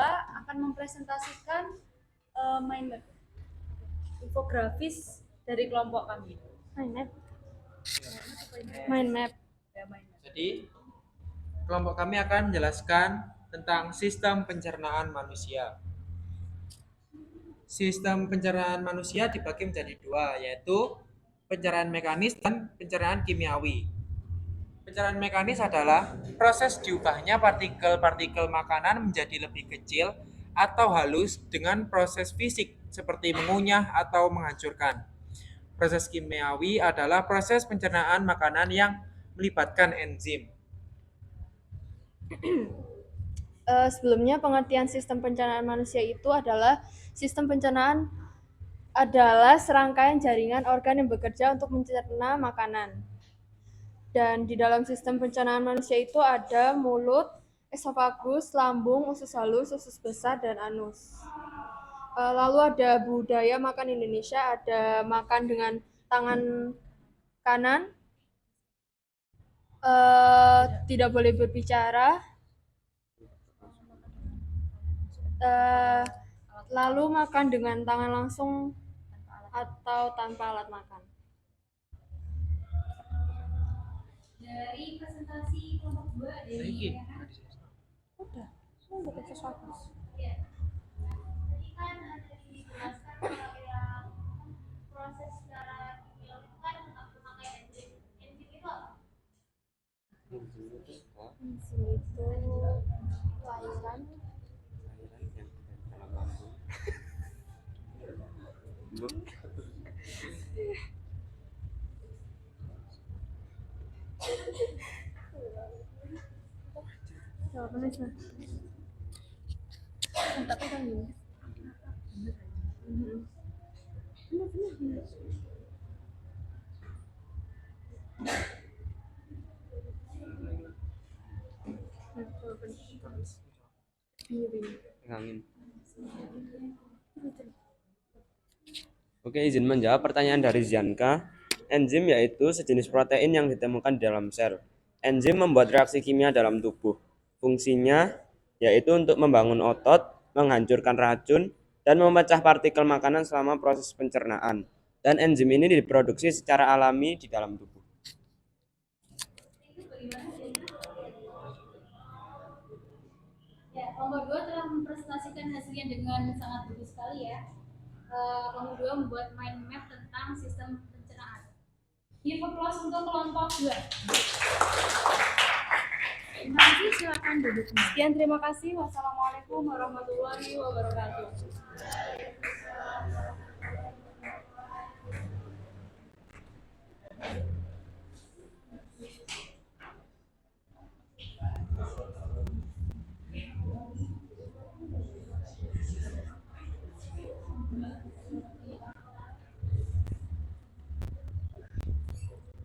akan mempresentasikan mind map, infografis dari kelompok kami. Mind map. Jadi, kelompok kami akan menjelaskan tentang sistem pencernaan manusia. Sistem pencernaan manusia dibagi menjadi 2, yaitu pencernaan mekanis dan pencernaan kimiawi. Pencernaan mekanis adalah proses diubahnya partikel-partikel makanan menjadi lebih kecil atau halus dengan proses fisik seperti mengunyah atau menghancurkan. Proses kimiawi adalah proses pencernaan makanan yang melibatkan enzim. Sebelumnya pengertian sistem pencernaan manusia itu adalah sistem pencernaan adalah serangkaian jaringan organ yang bekerja untuk mencerna makanan. Dan di dalam sistem pencernaan manusia itu ada mulut, esofagus, lambung, usus halus, usus besar, dan anus. Lalu ada budaya makan Indonesia, ada makan dengan tangan kanan, tidak boleh berbicara, lalu makan dengan tangan langsung atau tanpa alat makan. Dari presentasi kelompok 2 dari Udah esofagus. ya. Tadi kan ada dijelaskan kalau yang proses secara kimia itu kan memakai enzim. Enzim itu apa? Enzim itu cairan. Jawabannya sih. Tapi kan gini. Pegangin. Oke, izin menjawab pertanyaan dari Zianka. Enzim yaitu sejenis protein yang ditemukan di dalam sel. Enzim membuat reaksi kimia dalam tubuh. Fungsinya yaitu untuk membangun otot, menghancurkan racun, dan memecah partikel makanan selama proses pencernaan. Dan enzim ini diproduksi secara alami di dalam tubuh. Ya, kelompok 2 telah mempresentasikan hasilnya dengan sangat bagus sekali ya. Kelompok 2 membuat mind map tentang sistem pencernaan. Give applause untuk kelompok 2. Terima kasih, silakan duduk. Sekian, terima kasih. Wassalamualaikum warahmatullahi wabarakatuh.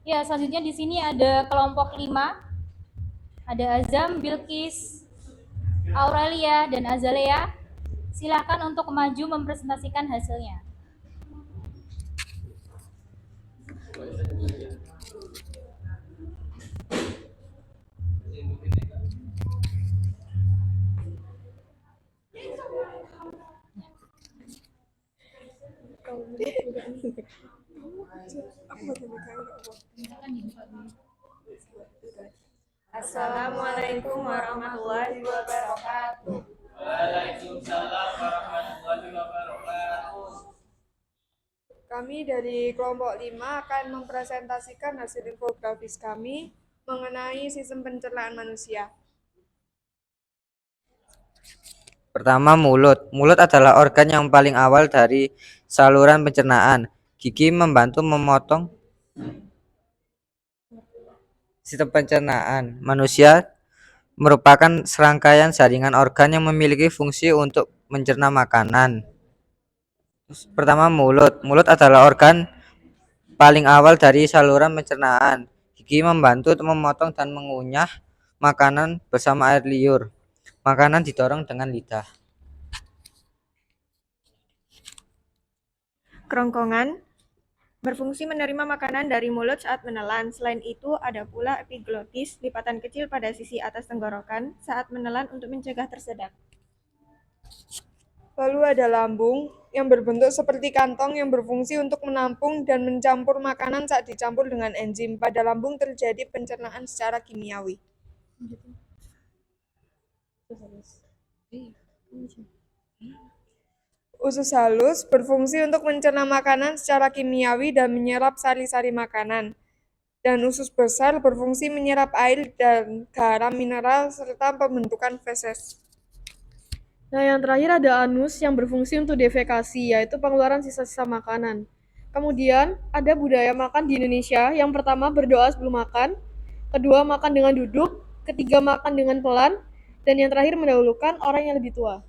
Ya, selanjutnya di sini ada kelompok 5. Ada Azam, Bilkis, Aurelia, dan Azalea. Silakan untuk maju mempresentasikan hasilnya. Assalamualaikum warahmatullahi wabarakatuh. Waalaikumsalam warahmatullahi wabarakatuh. Kami dari kelompok 5 akan mempresentasikan hasil infografis kami mengenai sistem pencernaan manusia. Pertama, mulut. Mulut adalah organ yang paling awal dari saluran pencernaan. Gigi membantu memotong sistem pencernaan. Manusia merupakan serangkaian jaringan organ yang memiliki fungsi untuk mencerna makanan. Pertama, mulut. Mulut adalah organ paling awal dari saluran pencernaan. Gigi membantu untuk memotong dan mengunyah makanan bersama air liur. Makanan didorong dengan lidah. Kerongkongan berfungsi menerima makanan dari mulut saat menelan. Selain itu, ada pula epiglotis, lipatan kecil pada sisi atas tenggorokan saat menelan untuk mencegah tersedak. Lalu ada lambung yang berbentuk seperti kantong yang berfungsi untuk menampung dan mencampur makanan saat dicampur dengan enzim. Pada lambung terjadi pencernaan secara kimiawi. Usus halus berfungsi untuk mencerna makanan secara kimiawi dan menyerap sari-sari makanan. Dan usus besar berfungsi menyerap air dan garam mineral serta pembentukan feses. Nah, yang terakhir ada anus yang berfungsi untuk defekasi, yaitu pengeluaran sisa-sisa makanan. Kemudian ada budaya makan di Indonesia. Yang pertama, berdoa sebelum makan. Kedua, makan dengan duduk. Ketiga, makan dengan pelan. Dan yang terakhir, mendahulukan orang yang lebih tua.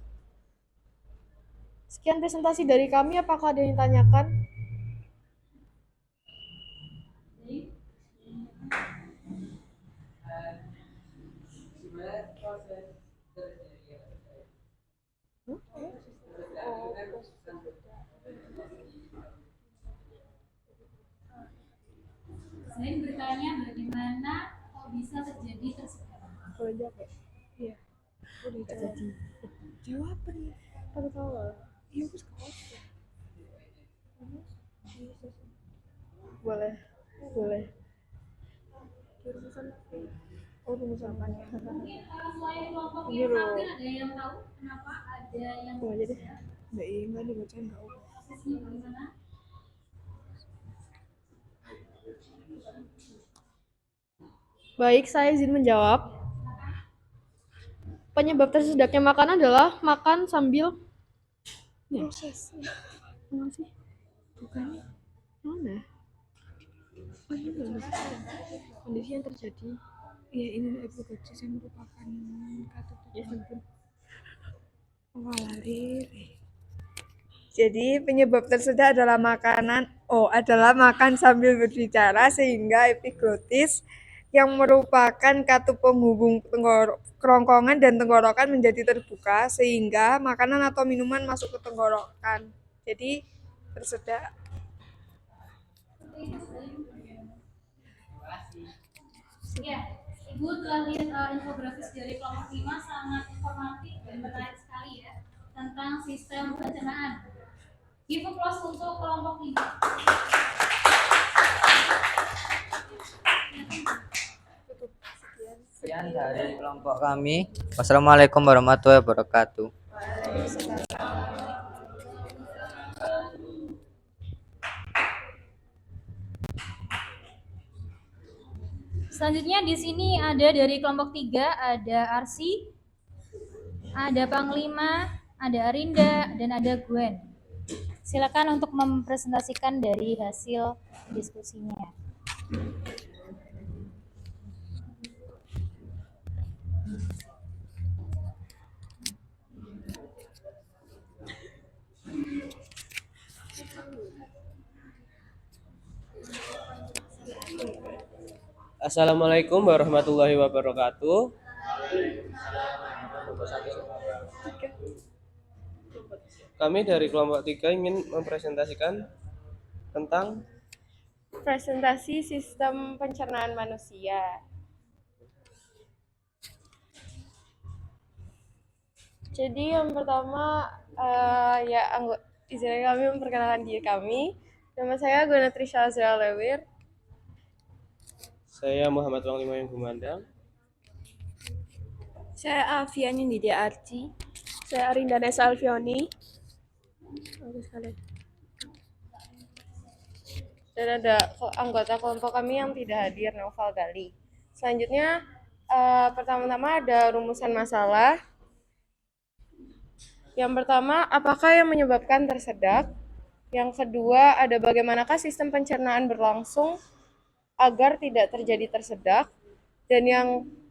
Sekian presentasi dari kami. Apakah ada yang ditanyakan? Selain bertanya bagaimana kok bisa terjadi tersedak. Boleh jawab ya? Iya. Boleh jawab. Jawab nih. Tahu. Iya, aku suka otak. Boleh. Rumusan apa ya? Mungkin selain kelompok Ini yang loh. tampil ada yang tahu kenapa ada yang Mau aja deh. Enggak dibacain enggak apa. prosesnya bagaimana? Baik, saya izin menjawab. Penyebab tersedaknya makanan adalah makan sambil proses. Mana sih? Bukan. Mana? Oh, ini belum. Kondisi yang terjadi. Ya, ini epiglotis yang merupakan katup Jadi penyebab tersedak adalah adalah makan sambil berbicara sehingga epiglotis yang merupakan katup penghubung kerongkongan dan tenggorokan menjadi terbuka sehingga makanan atau minuman masuk ke tenggorokan. Jadi tersedak. Ya, Ibu telah lihat infografis dari kelompok 5 sangat informatif dan menarik sekali ya tentang sistem pencernaan. Give applause untuk kelompok 5. Sekian dari kelompok kami. Wassalamualaikum warahmatullahi wabarakatuh. Selanjutnya di sini ada dari kelompok 3, ada Arsi, ada Panglima, ada Arinda, dan ada Gwen. Silakan untuk mempresentasikan dari hasil diskusinya. Assalamualaikum warahmatullahi wabarakatuh. Kami dari kelompok 3 ingin mempresentasikan tentang Presentasi sistem pencernaan manusia. Jadi yang pertama izinkan kami memperkenalkan diri kami. Nama saya Gwen Trisha Azra Lewir. saya Muhammad Panglima yang Gumandang. Saya Afiani Nidia Arci. Saya Arinda Nesa Alfioni. Dan ada anggota kelompok kami yang tidak hadir, Noval Gali. Selanjutnya, pertama-tama ada rumusan masalah. Yang pertama, apakah yang menyebabkan tersedak? Yang kedua, ada bagaimanakah sistem pencernaan berlangsung agar tidak terjadi tersedak? Dan yang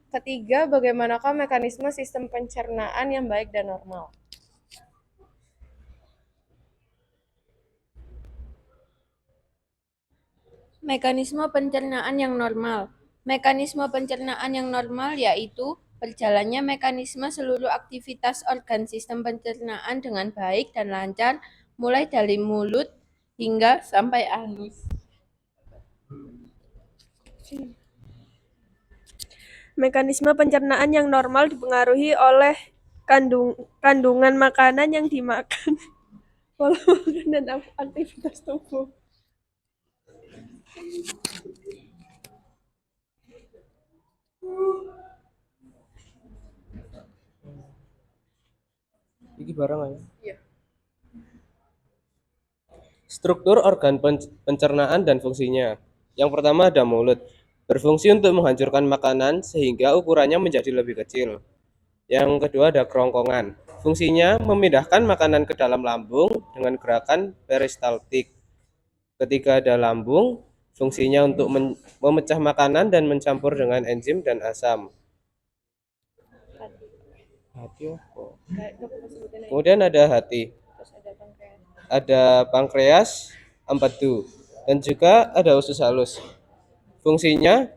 ketiga, bagaimanakah mekanisme sistem pencernaan yang baik dan normal? Mekanisme pencernaan yang normal. Mekanisme pencernaan yang normal yaitu berjalannya mekanisme seluruh aktivitas organ sistem pencernaan dengan baik dan lancar, mulai dari mulut hingga sampai anus. Mekanisme pencernaan yang normal dipengaruhi oleh kandungan makanan yang dimakan, pola makan dan aktivitas tubuh. Ini barang aja. Iya. Struktur organ pencernaan dan fungsinya. Yang pertama ada mulut. Berfungsi untuk menghancurkan makanan sehingga ukurannya menjadi lebih kecil. Yang kedua ada kerongkongan. Fungsinya memindahkan makanan ke dalam lambung dengan gerakan peristaltik. Ketika ada lambung, fungsinya untuk memecah makanan dan mencampur dengan enzim dan asam. Kemudian ada hati. Ada pankreas, empedu, dan juga ada usus halus. Fungsinya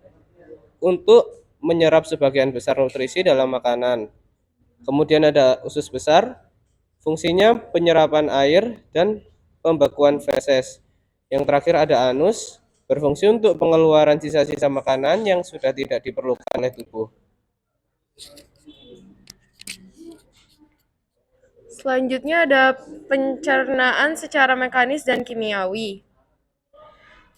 untuk menyerap sebagian besar nutrisi dalam makanan. Kemudian ada usus besar, fungsinya penyerapan air dan pembekuan feses. Yang terakhir ada anus, berfungsi untuk pengeluaran sisa-sisa makanan yang sudah tidak diperlukan oleh tubuh. Selanjutnya ada pencernaan secara mekanis dan kimiawi.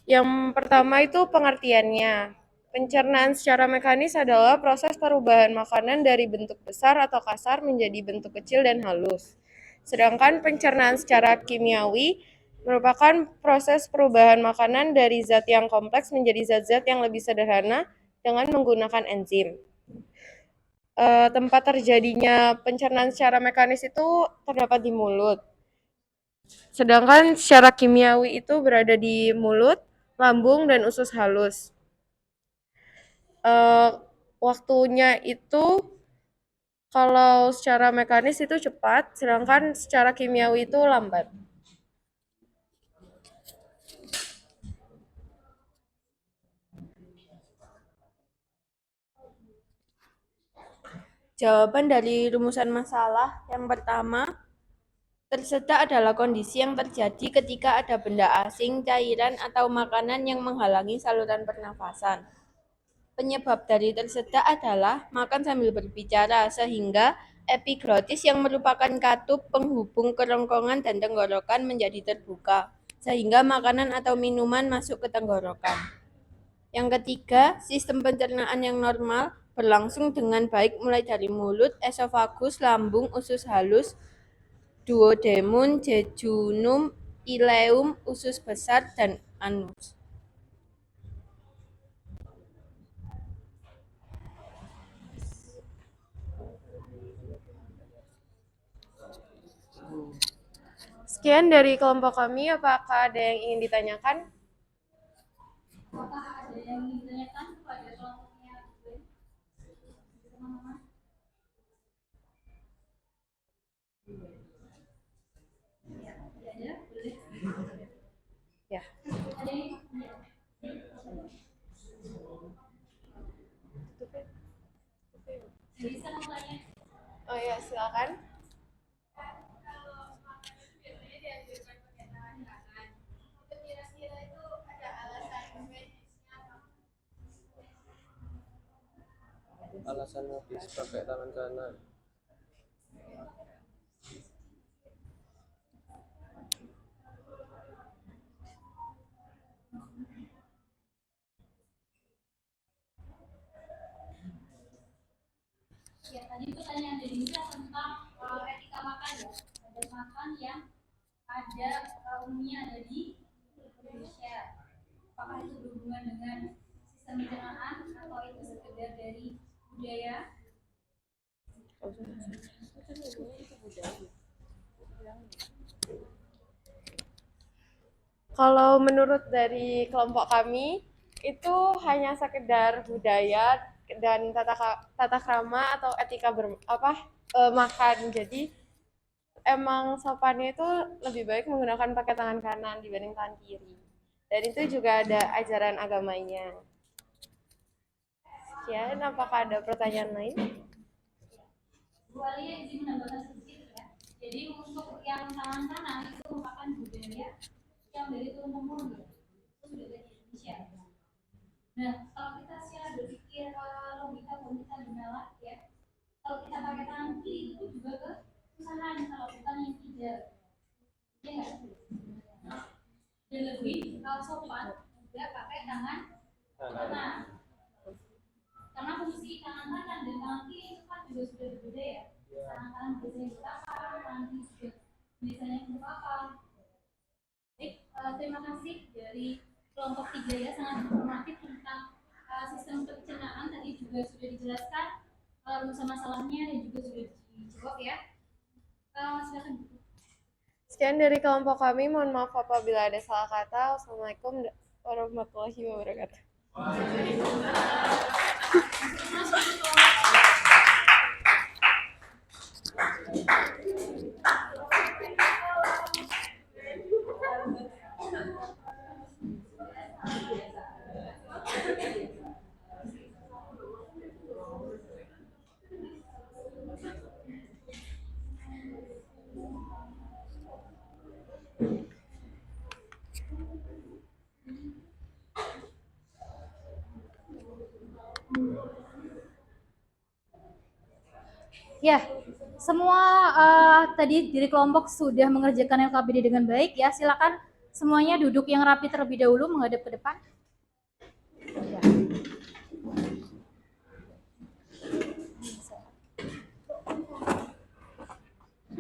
Yang pertama itu pengertiannya. Pencernaan secara mekanis adalah proses perubahan makanan dari bentuk besar atau kasar menjadi bentuk kecil dan halus. Sedangkan pencernaan secara kimiawi merupakan proses perubahan makanan dari zat yang kompleks menjadi zat-zat yang lebih sederhana dengan menggunakan enzim. Tempat terjadinya pencernaan secara mekanis itu terdapat di mulut. Sedangkan secara kimiawi itu berada di mulut, lambung, dan usus halus. Waktunya itu kalau secara mekanis itu cepat, sedangkan secara kimiawi itu lambat. Jawaban dari rumusan masalah yang pertama, tersedak adalah kondisi yang terjadi ketika ada benda asing, cairan, atau makanan yang menghalangi saluran pernafasan. Penyebab dari tersedak adalah makan sambil berbicara, sehingga epiglotis yang merupakan katup penghubung kerongkongan dan tenggorokan menjadi terbuka, sehingga makanan atau minuman masuk ke tenggorokan. Yang ketiga, sistem pencernaan yang normal berlangsung dengan baik mulai dari mulut, esofagus, lambung, usus halus, duodenum, jejunum, ileum, usus besar, dan anus. Sekian dari kelompok kami, apakah ada yang ingin ditanyakan? Apakah ada yang ingin ditanyakan kepada kelompoknya? Ya. Oh ya, silakan. Alasan habis pakai tangan kanan. Ya, tadi pertanyaan dari Nisa tentang etika makan ya. Ada makan yang ada umumnya ada di Indonesia. Apakah itu berhubungan dengan sistem pencernaan atau itu sekedar dari budaya? Kalau menurut dari kelompok kami, itu hanya sekedar budaya dan tata krama atau etika makan. Jadi emang sopannya itu lebih baik menggunakan pakai tangan kanan dibanding tangan kiri. Dan itu juga ada ajaran agamanya. Sekian, apakah ada pertanyaan lain? Bu Alia izin menambahkan sedikit ya. Jadi untuk yang tangan kanan itu merupakan budaya yang dari turun temurun ya. Itu sudah dari Indonesia. Nah, kalau kita secara berpikir logika kita benalar ya. Kalau kita pakai tangan kiri itu juga kesusahan kalau bukan yang tidak. Iya nggak? Dan lebih sopan juga pakai tangan kanan. Karena fungsi tangan kanan dan tangan kiri itu kan juga sudah berbeda ya. Tangan kanan biasanya untuk apa, tangan kiri juga biasanya untuk apa. Baik, terima kasih dari kelompok 3 ya, sangat informatif tentang sistem pencernaan. Tadi juga sudah dijelaskan rumus masalahnya dan juga sudah dijawab ya. Silakan. Sekian dari kelompok kami, mohon maaf apabila ada salah kata. Wassalamualaikum warahmatullahi wabarakatuh. Ya, semua tadi dari kelompok sudah mengerjakan LKPD dengan baik ya. Silakan semuanya duduk yang rapi terlebih dahulu menghadap ke depan.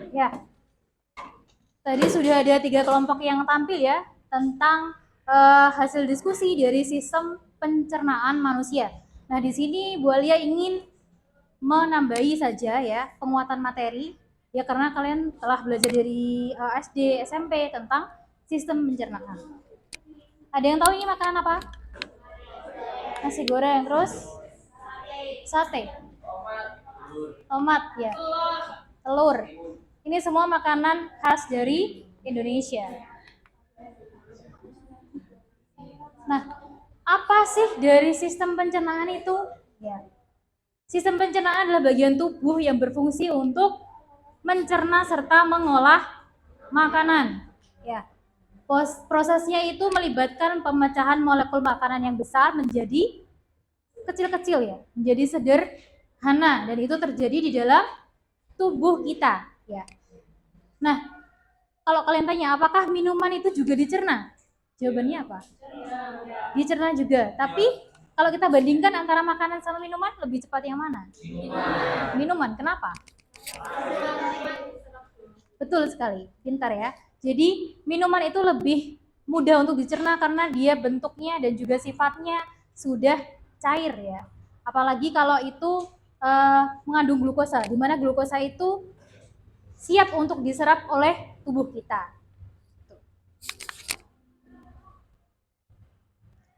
Ya. Tadi sudah ada 3 kelompok yang tampil ya tentang hasil diskusi dari sistem pencernaan manusia. Nah, di sini Bu Alia ingin menambahi saja ya penguatan materi ya karena kalian telah belajar dari SD, SMP tentang sistem pencernaan. Ada yang tahu ini makanan apa? Nasi goreng, terus sate, tomat ya, telur. Ini semua makanan khas dari Indonesia. Nah, apa sih dari sistem pencernaan itu? Ya. Sistem pencernaan adalah bagian tubuh yang berfungsi untuk mencerna serta mengolah makanan. Ya. Prosesnya itu melibatkan pemecahan molekul makanan yang besar menjadi kecil-kecil ya, menjadi sederhana dan itu terjadi di dalam tubuh kita ya. Nah, kalau kalian tanya apakah minuman itu juga dicerna? Jawabannya apa? Dicerna juga. Tapi kalau kita bandingkan antara makanan sama minuman, lebih cepat yang mana? Minuman. Kenapa? Betul sekali. Pintar ya. Jadi minuman itu lebih mudah untuk dicerna karena dia bentuknya dan juga sifatnya sudah cair ya. Apalagi kalau itu mengandung glukosa, di mana glukosa itu siap untuk diserap oleh tubuh kita.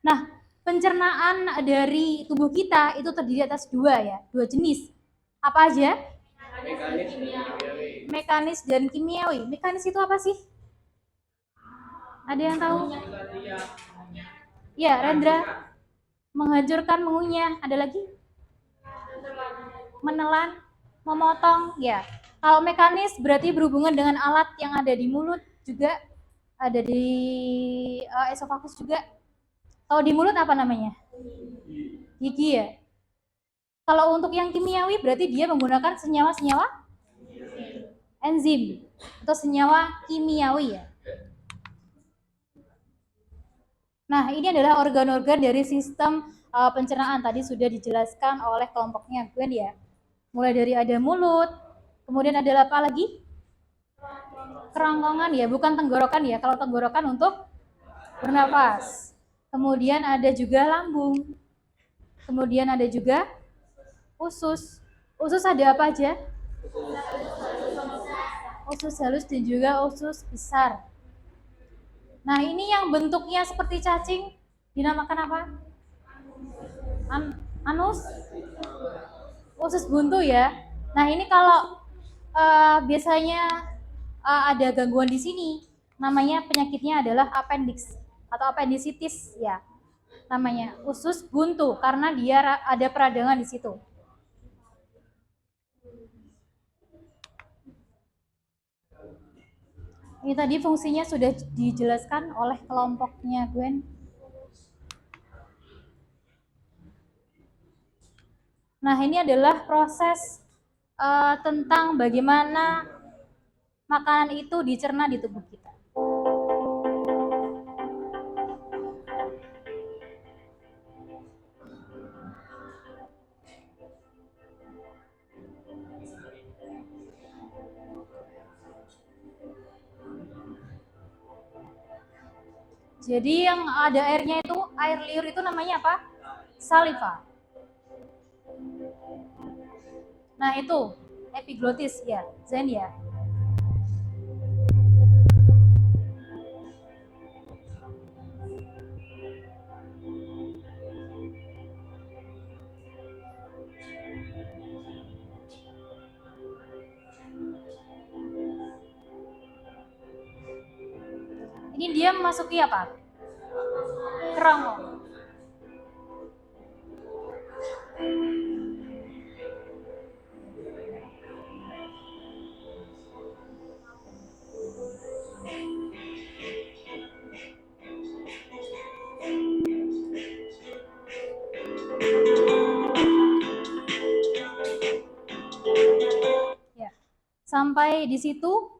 Nah, pencernaan dari tubuh kita itu terdiri atas dua jenis. Apa aja? Mekanis dan kimiawi. Mekanis itu apa sih? Ada yang tahu? Ya, Rendra. Menghancurkan, mengunyah. Ada lagi? Menelan, memotong. Ya. Kalau mekanis berarti berhubungan dengan alat yang ada di mulut juga, ada di esofagus juga. Kalau di mulut apa namanya? Gigi ya. Kalau untuk yang kimiawi berarti dia menggunakan senyawa-senyawa enzim atau senyawa kimiawi ya. Nah, ini adalah organ-organ dari sistem pencernaan. Tadi sudah dijelaskan oleh kelompoknya Gwen ya. Mulai dari ada mulut, kemudian ada apa lagi? Kerongkongan ya, bukan tenggorokan ya. Kalau tenggorokan untuk bernapas. Kemudian ada juga lambung. Kemudian ada juga usus. Usus ada apa aja? Usus halus dan juga usus besar. Nah, ini yang bentuknya seperti cacing dinamakan apa? Anus? Usus buntu ya. Nah, ini kalau biasanya ada gangguan di sini, namanya penyakitnya adalah appendix atau appendicitis ya. Namanya usus buntu karena dia ada peradangan di situ. Ini tadi fungsinya sudah dijelaskan oleh kelompoknya Gwen. Nah, ini adalah proses tentang bagaimana makanan itu dicerna di tubuh kita. Jadi yang ada airnya itu, air liur itu namanya apa? Saliva. Nah, itu epiglotis ya, Zen ya. Ini dia memasuki apa? Kerongkong. Ya. Sampai di situ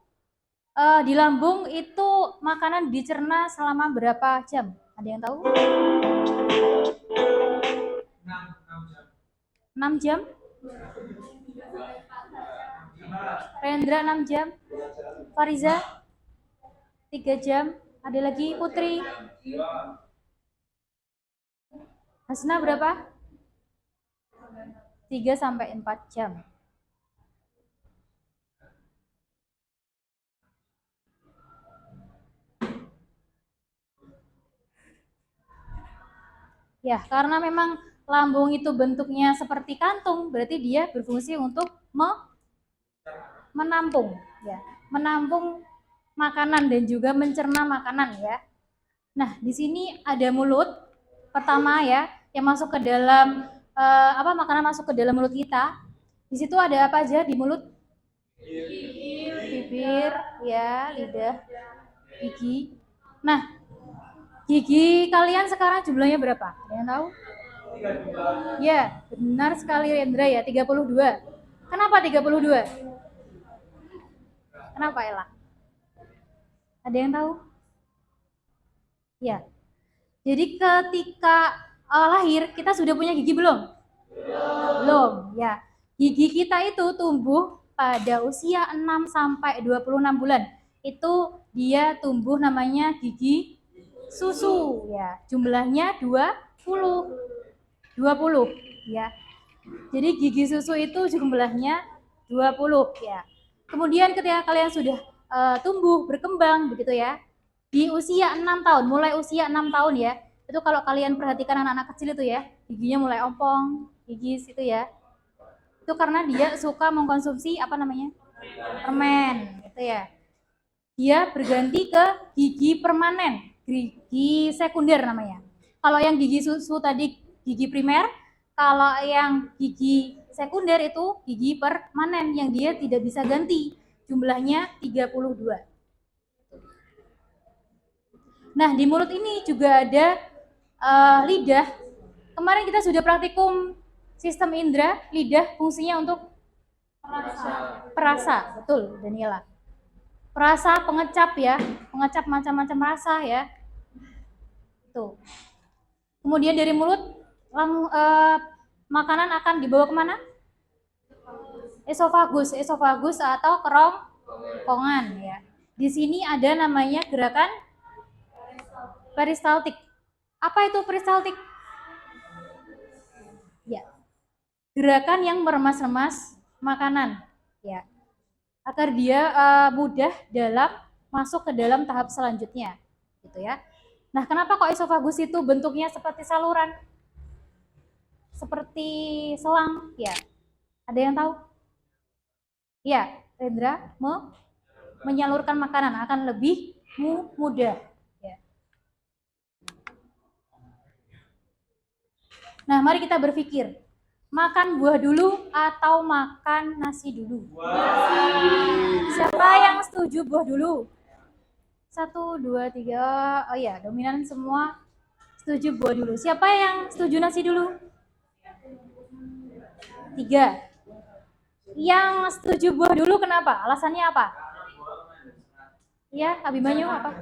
di lambung itu makanan dicerna selama berapa jam? Ada yang tahu? 6 jam? Rendra 6 jam? Fariza 3 jam? Ada lagi Putri? Hasna berapa? 3 sampai 4 jam. Ya, karena memang lambung itu bentuknya seperti kantung, berarti dia berfungsi untuk menampung, ya, menampung makanan dan juga mencerna makanan ya. Nah, di sini ada mulut pertama ya, yang masuk ke dalam makanan masuk ke dalam mulut kita. Di situ ada apa aja di mulut? Bibir, ya, lidah, gigi. Nah, gigi kalian sekarang jumlahnya berapa? Ada yang tahu? Ya, benar sekali Rendra ya, 32. Kenapa 32? Kenapa Ella? Ada yang tahu? Ya. Jadi ketika lahir kita sudah punya gigi belum? Belum, ya. Gigi kita itu tumbuh pada usia 6 sampai 26 bulan. Itu dia tumbuh namanya gigi susu ya. Jumlahnya 20 ya. Jadi gigi susu itu jumlahnya 20 ya. Kemudian ketika kalian sudah tumbuh berkembang begitu ya, di usia 6 tahun, mulai usia 6 tahun ya, Itu kalau kalian perhatikan anak-anak kecil itu ya, giginya mulai ompong, gigi itu ya. Itu karena dia suka mengkonsumsi apa namanya? Permen, gitu ya. Dia berganti ke gigi permanen, gigi sekunder namanya. Kalau yang gigi susu tadi gigi primer, kalau yang gigi sekunder itu gigi permanen yang dia tidak bisa ganti. Jumlahnya 32. Nah, di mulut ini juga ada lidah. Kemarin kita sudah praktikum sistem indera, lidah fungsinya untuk perasa, betul Daniela. Perasa, pengecap ya, pengecap macam-macam rasa ya. Tuh. Kemudian dari mulut makanan akan dibawa kemana? Esofagus, esofagus atau kerongkongan ya. Di sini ada namanya gerakan peristaltik. Apa itu peristaltik? Ya, gerakan yang meremas-remas makanan ya, agar dia mudah dalam masuk ke dalam tahap selanjutnya gitu ya. Nah, kenapa kok esofagus itu bentuknya seperti saluran, seperti selang ya? Ada yang tahu? Ya, Rendra, menyalurkan makanan akan lebih mudah ya. Nah, mari kita berpikir, makan buah dulu atau makan nasi dulu? Siapa yang setuju buah dulu? 1, 2, 3. Oh ya, dominan semua setuju buah dulu. Siapa yang setuju nasi dulu? 3. Yang setuju buah dulu kenapa? Alasannya apa? Ya, Abimanyu apa?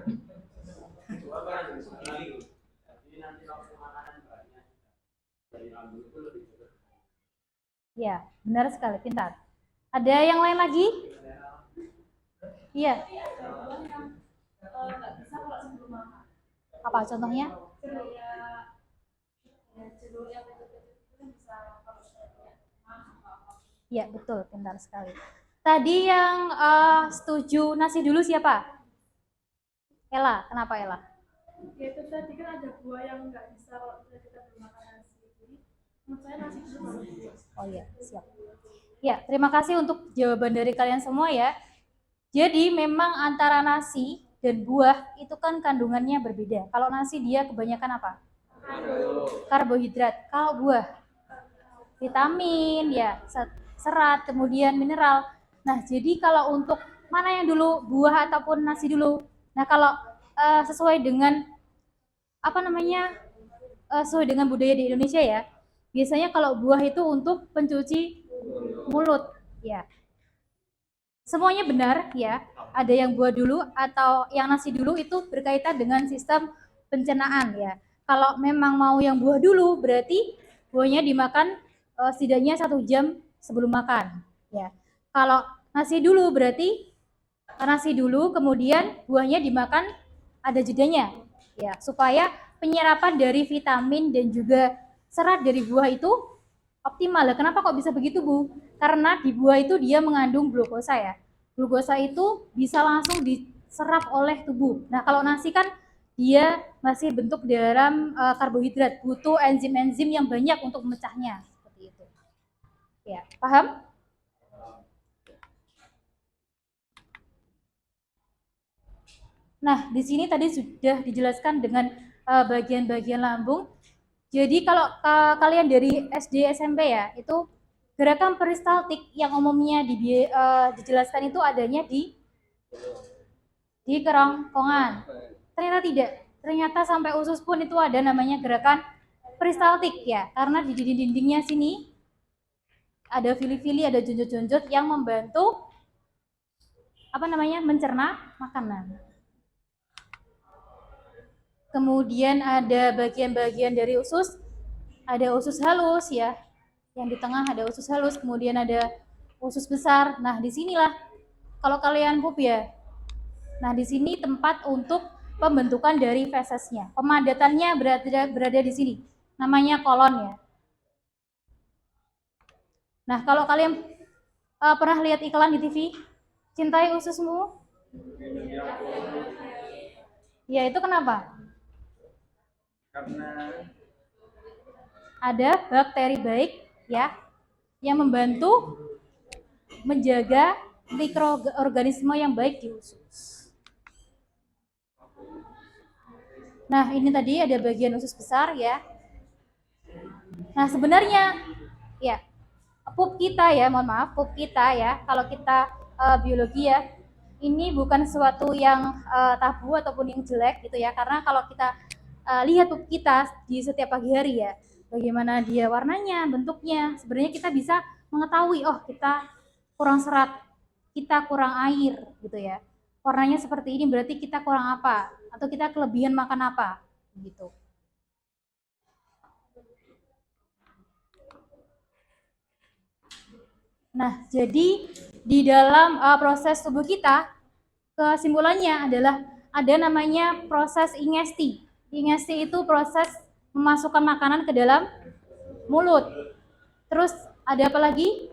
Ya, benar sekali, pintar. Ada yang lain lagi? Iya. Apa contohnya? Ya, betul, pintar sekali. Tadi yang setuju nasi dulu siapa? Ella, kenapa Ella? Ya itu tadi kan ada buah yang nggak bisa kalau kita bermakan nasi. Jadi menurut saya nasi dulu baru buah. Oh iya, siap. Ya, terima kasih untuk jawaban dari kalian semua ya. Jadi memang antara nasi dan buah itu kan kandungannya berbeda. Kalau nasi dia kebanyakan apa? Karbohidrat. Kalau buah vitamin ya, serat, kemudian mineral. Nah, jadi kalau untuk mana yang dulu, buah ataupun nasi dulu? Nah, kalau sesuai dengan apa namanya? Sesuai dengan budaya di Indonesia ya. Biasanya kalau buah itu untuk pencuci mulut ya. Semuanya benar ya. Ada yang buah dulu atau yang nasi dulu itu berkaitan dengan sistem pencernaan ya. Kalau memang mau yang buah dulu berarti buahnya dimakan setidaknya 1 jam sebelum makan ya. Kalau nasi dulu berarti nasi dulu kemudian buahnya dimakan ada jedanya ya, supaya penyerapan dari vitamin dan juga serat dari buah itu optimal. Kenapa kok bisa begitu, Bu? Karena di buah itu dia mengandung glukosa ya. Glukosa itu bisa langsung diserap oleh tubuh. Nah, kalau nasi kan dia masih bentuk dalam karbohidrat, butuh enzim-enzim yang banyak untuk memecahnya. Seperti itu. Ya, paham? Nah, di sini tadi sudah dijelaskan dengan bagian-bagian lambung. Jadi kalau kalian dari SD SMP ya, itu gerakan peristaltik yang umumnya dijelaskan itu adanya di kerongkongan. Ternyata tidak. Ternyata sampai usus pun itu ada namanya gerakan peristaltik ya, karena di dinding-dindingnya sini ada fili-fili, ada jonjot-jonjot yang membantu apa namanya? Mencerna makanan. Kemudian ada bagian-bagian dari usus, ada usus halus ya, yang di tengah ada usus halus, kemudian ada usus besar. Nah, disinilah kalau kalian pup ya, nah di sini tempat untuk pembentukan dari fesesnya. Pemadatannya berada di sini, namanya kolon ya. Nah, kalau kalian pernah lihat iklan di TV, cintai ususmu? Ya, itu kenapa? Ada bakteri baik ya yang membantu menjaga mikroorganisme yang baik di usus. Nah, ini tadi ada bagian usus besar ya. Nah, sebenarnya ya pup kita ya, mohon maaf, pup kita ya, kalau kita biologi ya, ini bukan sesuatu yang tabu ataupun yang jelek gitu ya, karena kalau kita lihat pup kita di setiap pagi hari ya, bagaimana dia warnanya, bentuknya, sebenarnya kita bisa mengetahui, oh kita kurang serat, kita kurang air gitu ya. Warnanya seperti ini berarti kita kurang apa, atau kita kelebihan makan apa gitu. Nah, jadi di dalam proses tubuh kita, kesimpulannya adalah ada namanya proses ingesti. Ingesti itu proses memasukkan makanan ke dalam mulut. Terus ada apa lagi?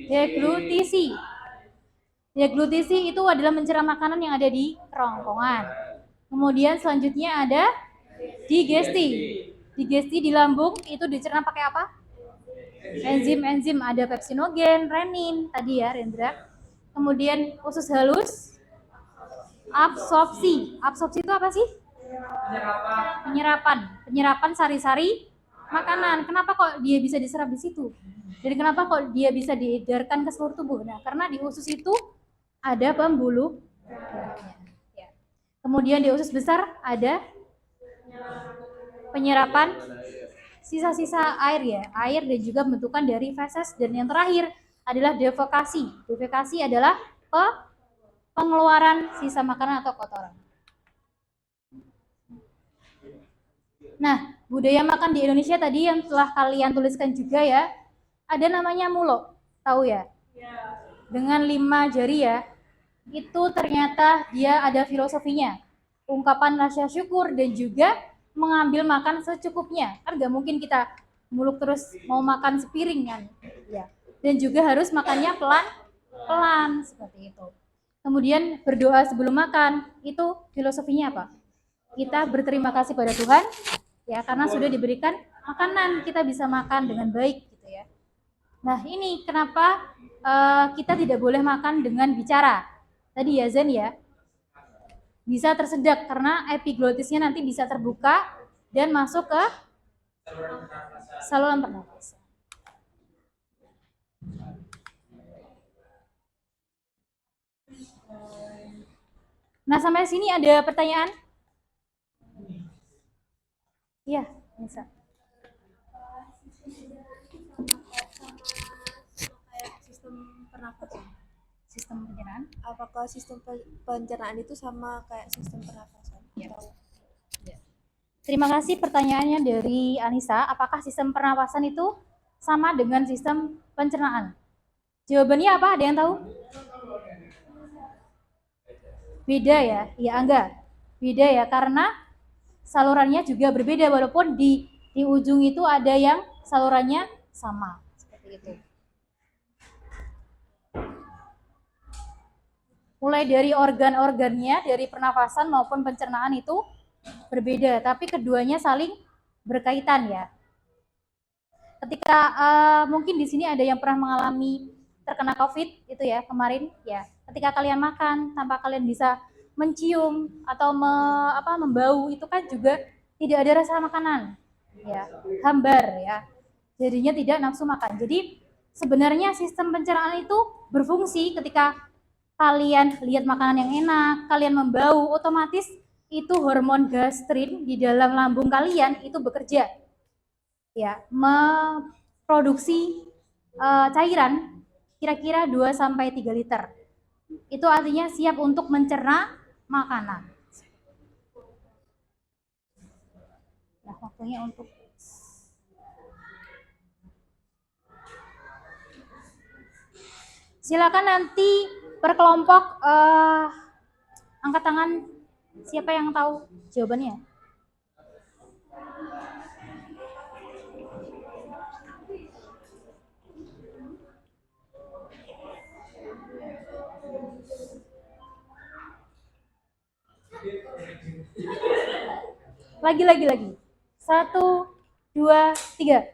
Deglutisi. Deglutisi itu adalah mencerna makanan yang ada di kerongkongan. Kemudian selanjutnya ada digesti. Digesti di lambung itu dicerna pakai apa? Enzim-enzim, ada pepsinogen, renin tadi ya Rendra. Kemudian usus halus, absorpsi. Absorpsi itu apa sih? Penyerapan sari-sari makanan. Kenapa kok dia bisa diserap di situ? Jadi kenapa kok dia bisa diedarkan ke seluruh tubuh? Nah, karena di usus itu ada pembuluh darahnya. Ya. Kemudian di usus besar ada penyerapan sisa-sisa air ya, air dan juga bentukan dari feses, dan yang terakhir adalah defekasi. Defekasi adalah pengeluaran sisa makanan atau kotoran. Nah, budaya makan di Indonesia tadi yang telah kalian tuliskan juga ya, ada namanya mulo, tahu ya? Dengan 5 jari ya, itu ternyata dia ada filosofinya, ungkapan rasa syukur dan juga mengambil makan secukupnya. Kan gak mungkin kita muluk terus mau makan sepiring kan ya. Dan juga harus makannya pelan-pelan seperti itu. Kemudian berdoa sebelum makan, itu filosofinya apa? Kita berterima kasih pada Tuhan ya, karena sudah diberikan makanan, kita bisa makan dengan baik gitu ya. Nah, ini kenapa kita tidak boleh makan dengan bicara. Tadi ya Zen ya, bisa tersedak karena epiglotisnya nanti bisa terbuka dan masuk ke saluran pernafasan. Nah, sampai sini ada pertanyaan? Iya, bisa. Sistem pernafasan. Sistem pencernaan. Apakah sistem pencernaan itu sama kayak sistem pernafasan? Ya. Terima kasih pertanyaannya dari Anissa. Apakah sistem pernafasan itu sama dengan sistem pencernaan? Jawabannya apa? Ada yang tahu? Beda ya? Ya enggak. Beda ya, karena salurannya juga berbeda walaupun di ujung itu ada yang salurannya sama. Seperti itu. Mulai dari organ-organnya, dari pernafasan maupun pencernaan itu berbeda, tapi keduanya saling berkaitan ya. Ketika mungkin di sini ada yang pernah mengalami terkena COVID itu ya kemarin ya. Ketika kalian makan tanpa kalian bisa mencium atau membau, itu kan juga tidak ada rasa makanan ya, hambar ya. Jadinya tidak nafsu makan. Jadi sebenarnya sistem pencernaan itu berfungsi ketika kalian lihat makanan yang enak, kalian membau, otomatis itu hormon gastrin di dalam lambung kalian itu bekerja ya, memproduksi cairan kira-kira 2-3 liter. Itu artinya siap untuk mencerna makanan. Nah, waktunya untuk silakan nanti per kelompok angkat tangan siapa yang tahu jawabannya. Lagi. 1, 2, 3.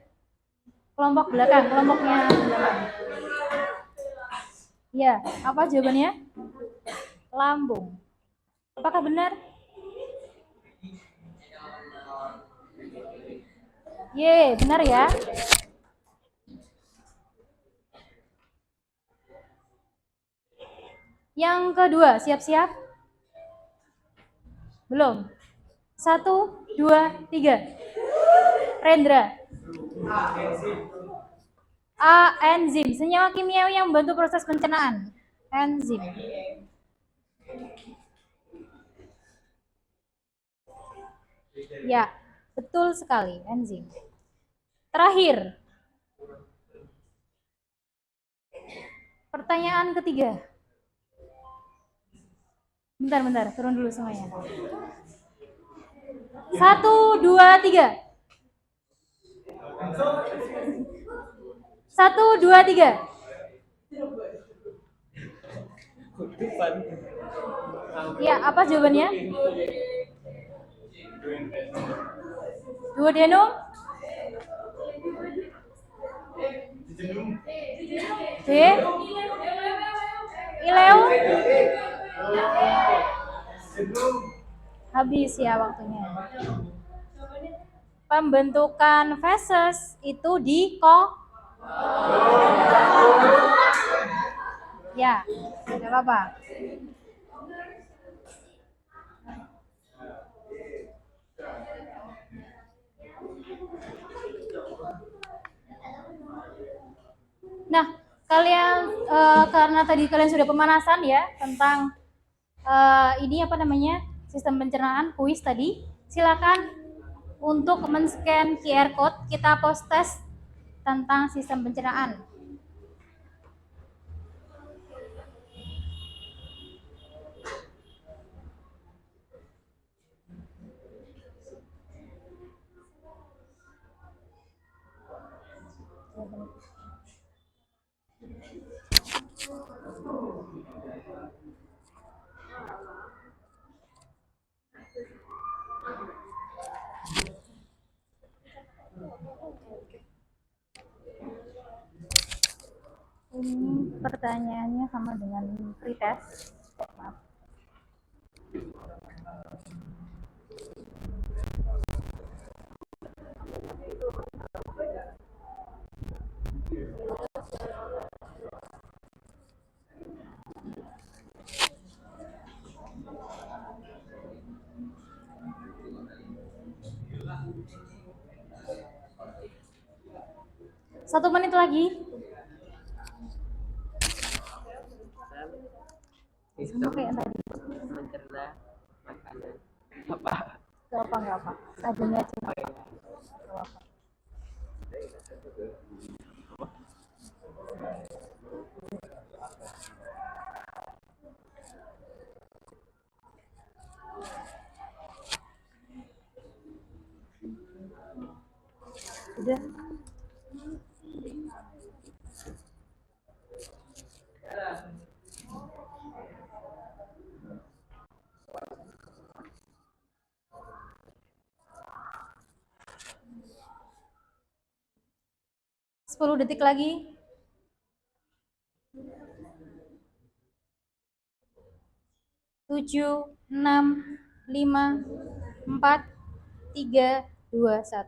Kelompok belakang, kelompoknya belakang. Ya, apa jawabannya? Lambung. Apakah benar? Benar ya. Yang kedua, siap-siap? Belum. 1, 2, 3. Rendra. Enzim, senyawa kimiawi yang membantu proses pencernaan. Enzim. Ya, betul sekali, enzim. Terakhir. Pertanyaan ketiga. Bentar, turun dulu semuanya. 1, 2, 3. 1, 2, 3. Ya, apa jawabannya? Duodenum? D? Ileum? Habis ya waktunya. Pembentukan feses itu di Ya, tidak apa-apa. Nah, kalian karena tadi kalian sudah pemanasan ya tentang ini apa namanya sistem pencernaan kuis tadi, silakan untuk men-scan QR code kita post test tentang sistem pencernaan. Ini pertanyaannya sama dengan pretest. Maaf. Satu menit lagi. Sama kayak tadi. Mencerna makanan. Gak apa. Adanya aja. Gak apa. Udah. Sepuluh detik lagi. 7, 6, 5, 4, 3, 2, 1.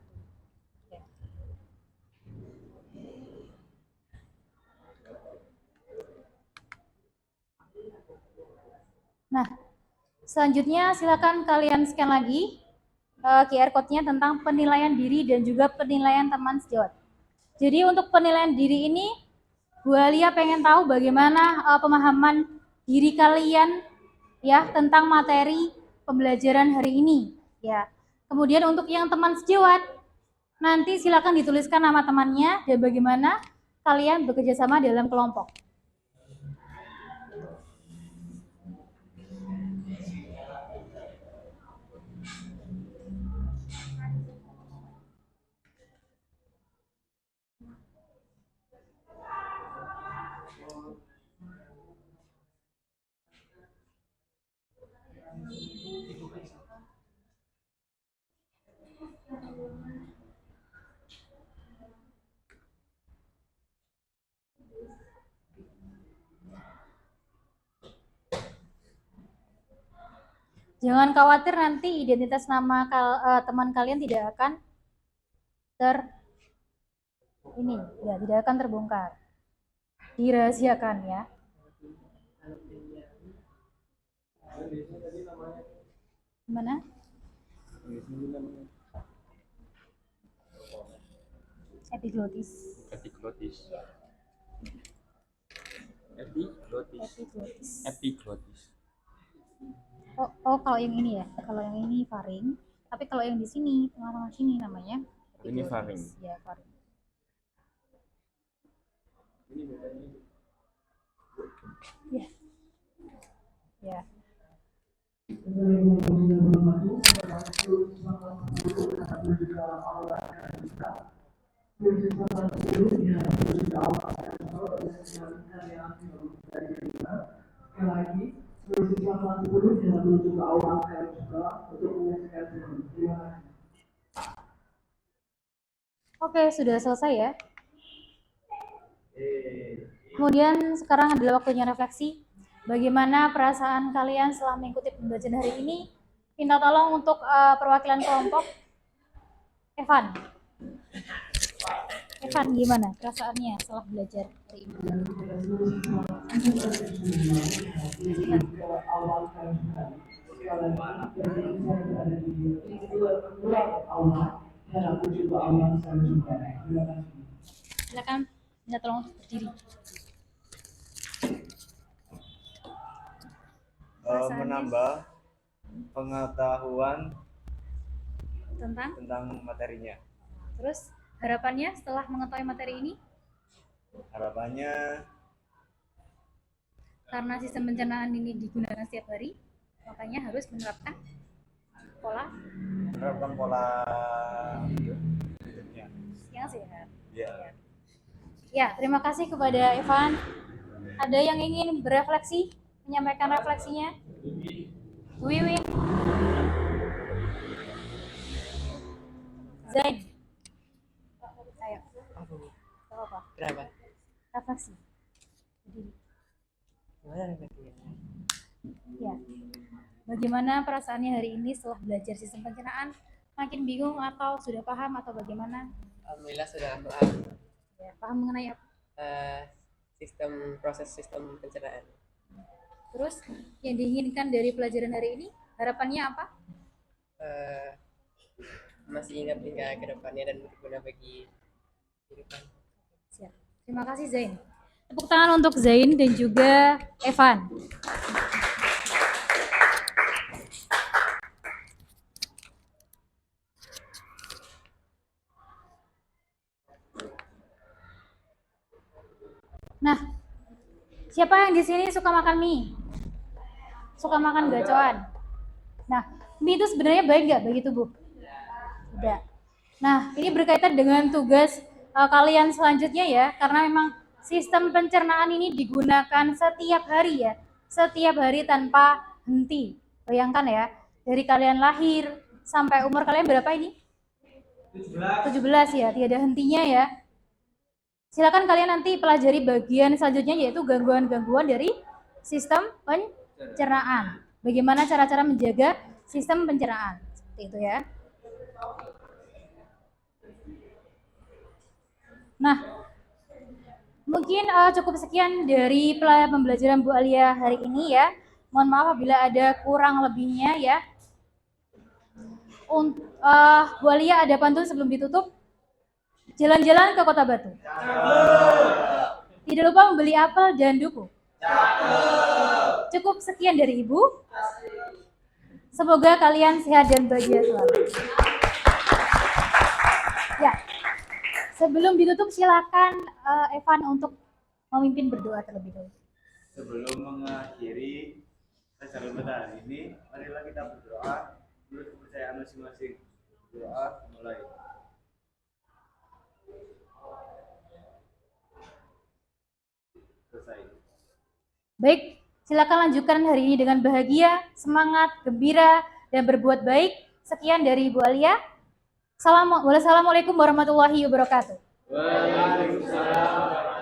Nah, selanjutnya silakan kalian scan lagi QR code-nya tentang penilaian diri dan juga penilaian teman sejawat. Jadi untuk penilaian diri ini, Bu Alia pengen tahu bagaimana pemahaman diri kalian ya tentang materi pembelajaran hari ini ya. Kemudian untuk yang teman sejawat, nanti silakan dituliskan nama temannya dan bagaimana kalian bekerja sama dalam kelompok. Jangan khawatir nanti identitas nama teman kalian tidak akan tidak akan terbongkar. Dirahasiakan ya. Gimana? Epiglotis. Epiglotis. Oh, kalau yang ini ya. Kalau yang ini faring. Tapi kalau yang di sini, tengah-tengah sini namanya Ini faring. Ya, faring. Ya. Ya. Oke, sudah selesai ya. Kemudian sekarang adalah waktunya refleksi. Bagaimana perasaan kalian setelah mengikuti pembelajaran hari ini? Minta tolong untuk perwakilan kelompok. Evan, gimana perasaannya setelah belajar hari ini? Silakan, minta tolong berdiri. Menambah pengetahuan tentang materinya. Terus harapannya setelah mengetahui materi ini? Harapannya karena sistem pencernaan ini digunakan setiap hari, makanya harus menerapkan pola hidupnya yang sehat. Ya, terima kasih kepada Evan. Ada yang ingin berefleksi, menyampaikan refleksinya? Wiwin, Zain, ayo. Apa? Berapa? Refleksi. Ya. Bagaimana perasaannya hari ini setelah belajar sistem pencernaan? Makin bingung atau sudah paham atau bagaimana? Alhamdulillah sudah paham. Ya, paham mengenai apa? Proses sistem pencernaan. Terus yang diinginkan dari pelajaran hari ini, harapannya apa? Masih ingat hingga ke depannya dan berguna bagi kehidupan. Siap. Terima kasih Zain. Tepuk tangan untuk Zain dan juga Evan. Nah, siapa yang di sini suka makan mie? Suka makan gacoan? Nah, mie itu sebenarnya baik nggak bagi tubuh? Tidak. Nah, ini berkaitan dengan tugas kalian selanjutnya ya, karena memang sistem pencernaan ini digunakan setiap hari ya, setiap hari tanpa henti. Bayangkan ya, dari kalian lahir sampai umur kalian berapa ini? 17 ya, tiada hentinya ya. Silakan kalian nanti pelajari bagian selanjutnya yaitu gangguan-gangguan dari sistem pencernaan. Bagaimana cara-cara menjaga sistem pencernaan. Seperti itu ya. Nah, mungkin cukup sekian dari pembelajaran Bu Alia hari ini ya. Mohon maaf apabila ada kurang lebihnya ya. Bu Alia ada pantun sebelum ditutup. Jalan-jalan ke Kota Batu. Tidak lupa membeli apel dan duku. Cukup sekian dari Ibu. Semoga kalian sehat dan bahagia selalu. Ya. Sebelum ditutup silakan Evan untuk memimpin berdoa terlebih dahulu. Sebelum mengakhiri pelajaran pada hari ini, marilah kita berdoa menurut kepercayaan masing-masing. Doa mulai. Selesai. Baik, silakan lanjutkan hari ini dengan bahagia, semangat, gembira, dan berbuat baik. Sekian dari Ibu Alia. Wassalamualaikum warahmatullahi wabarakatuh. Waalaikumsalam.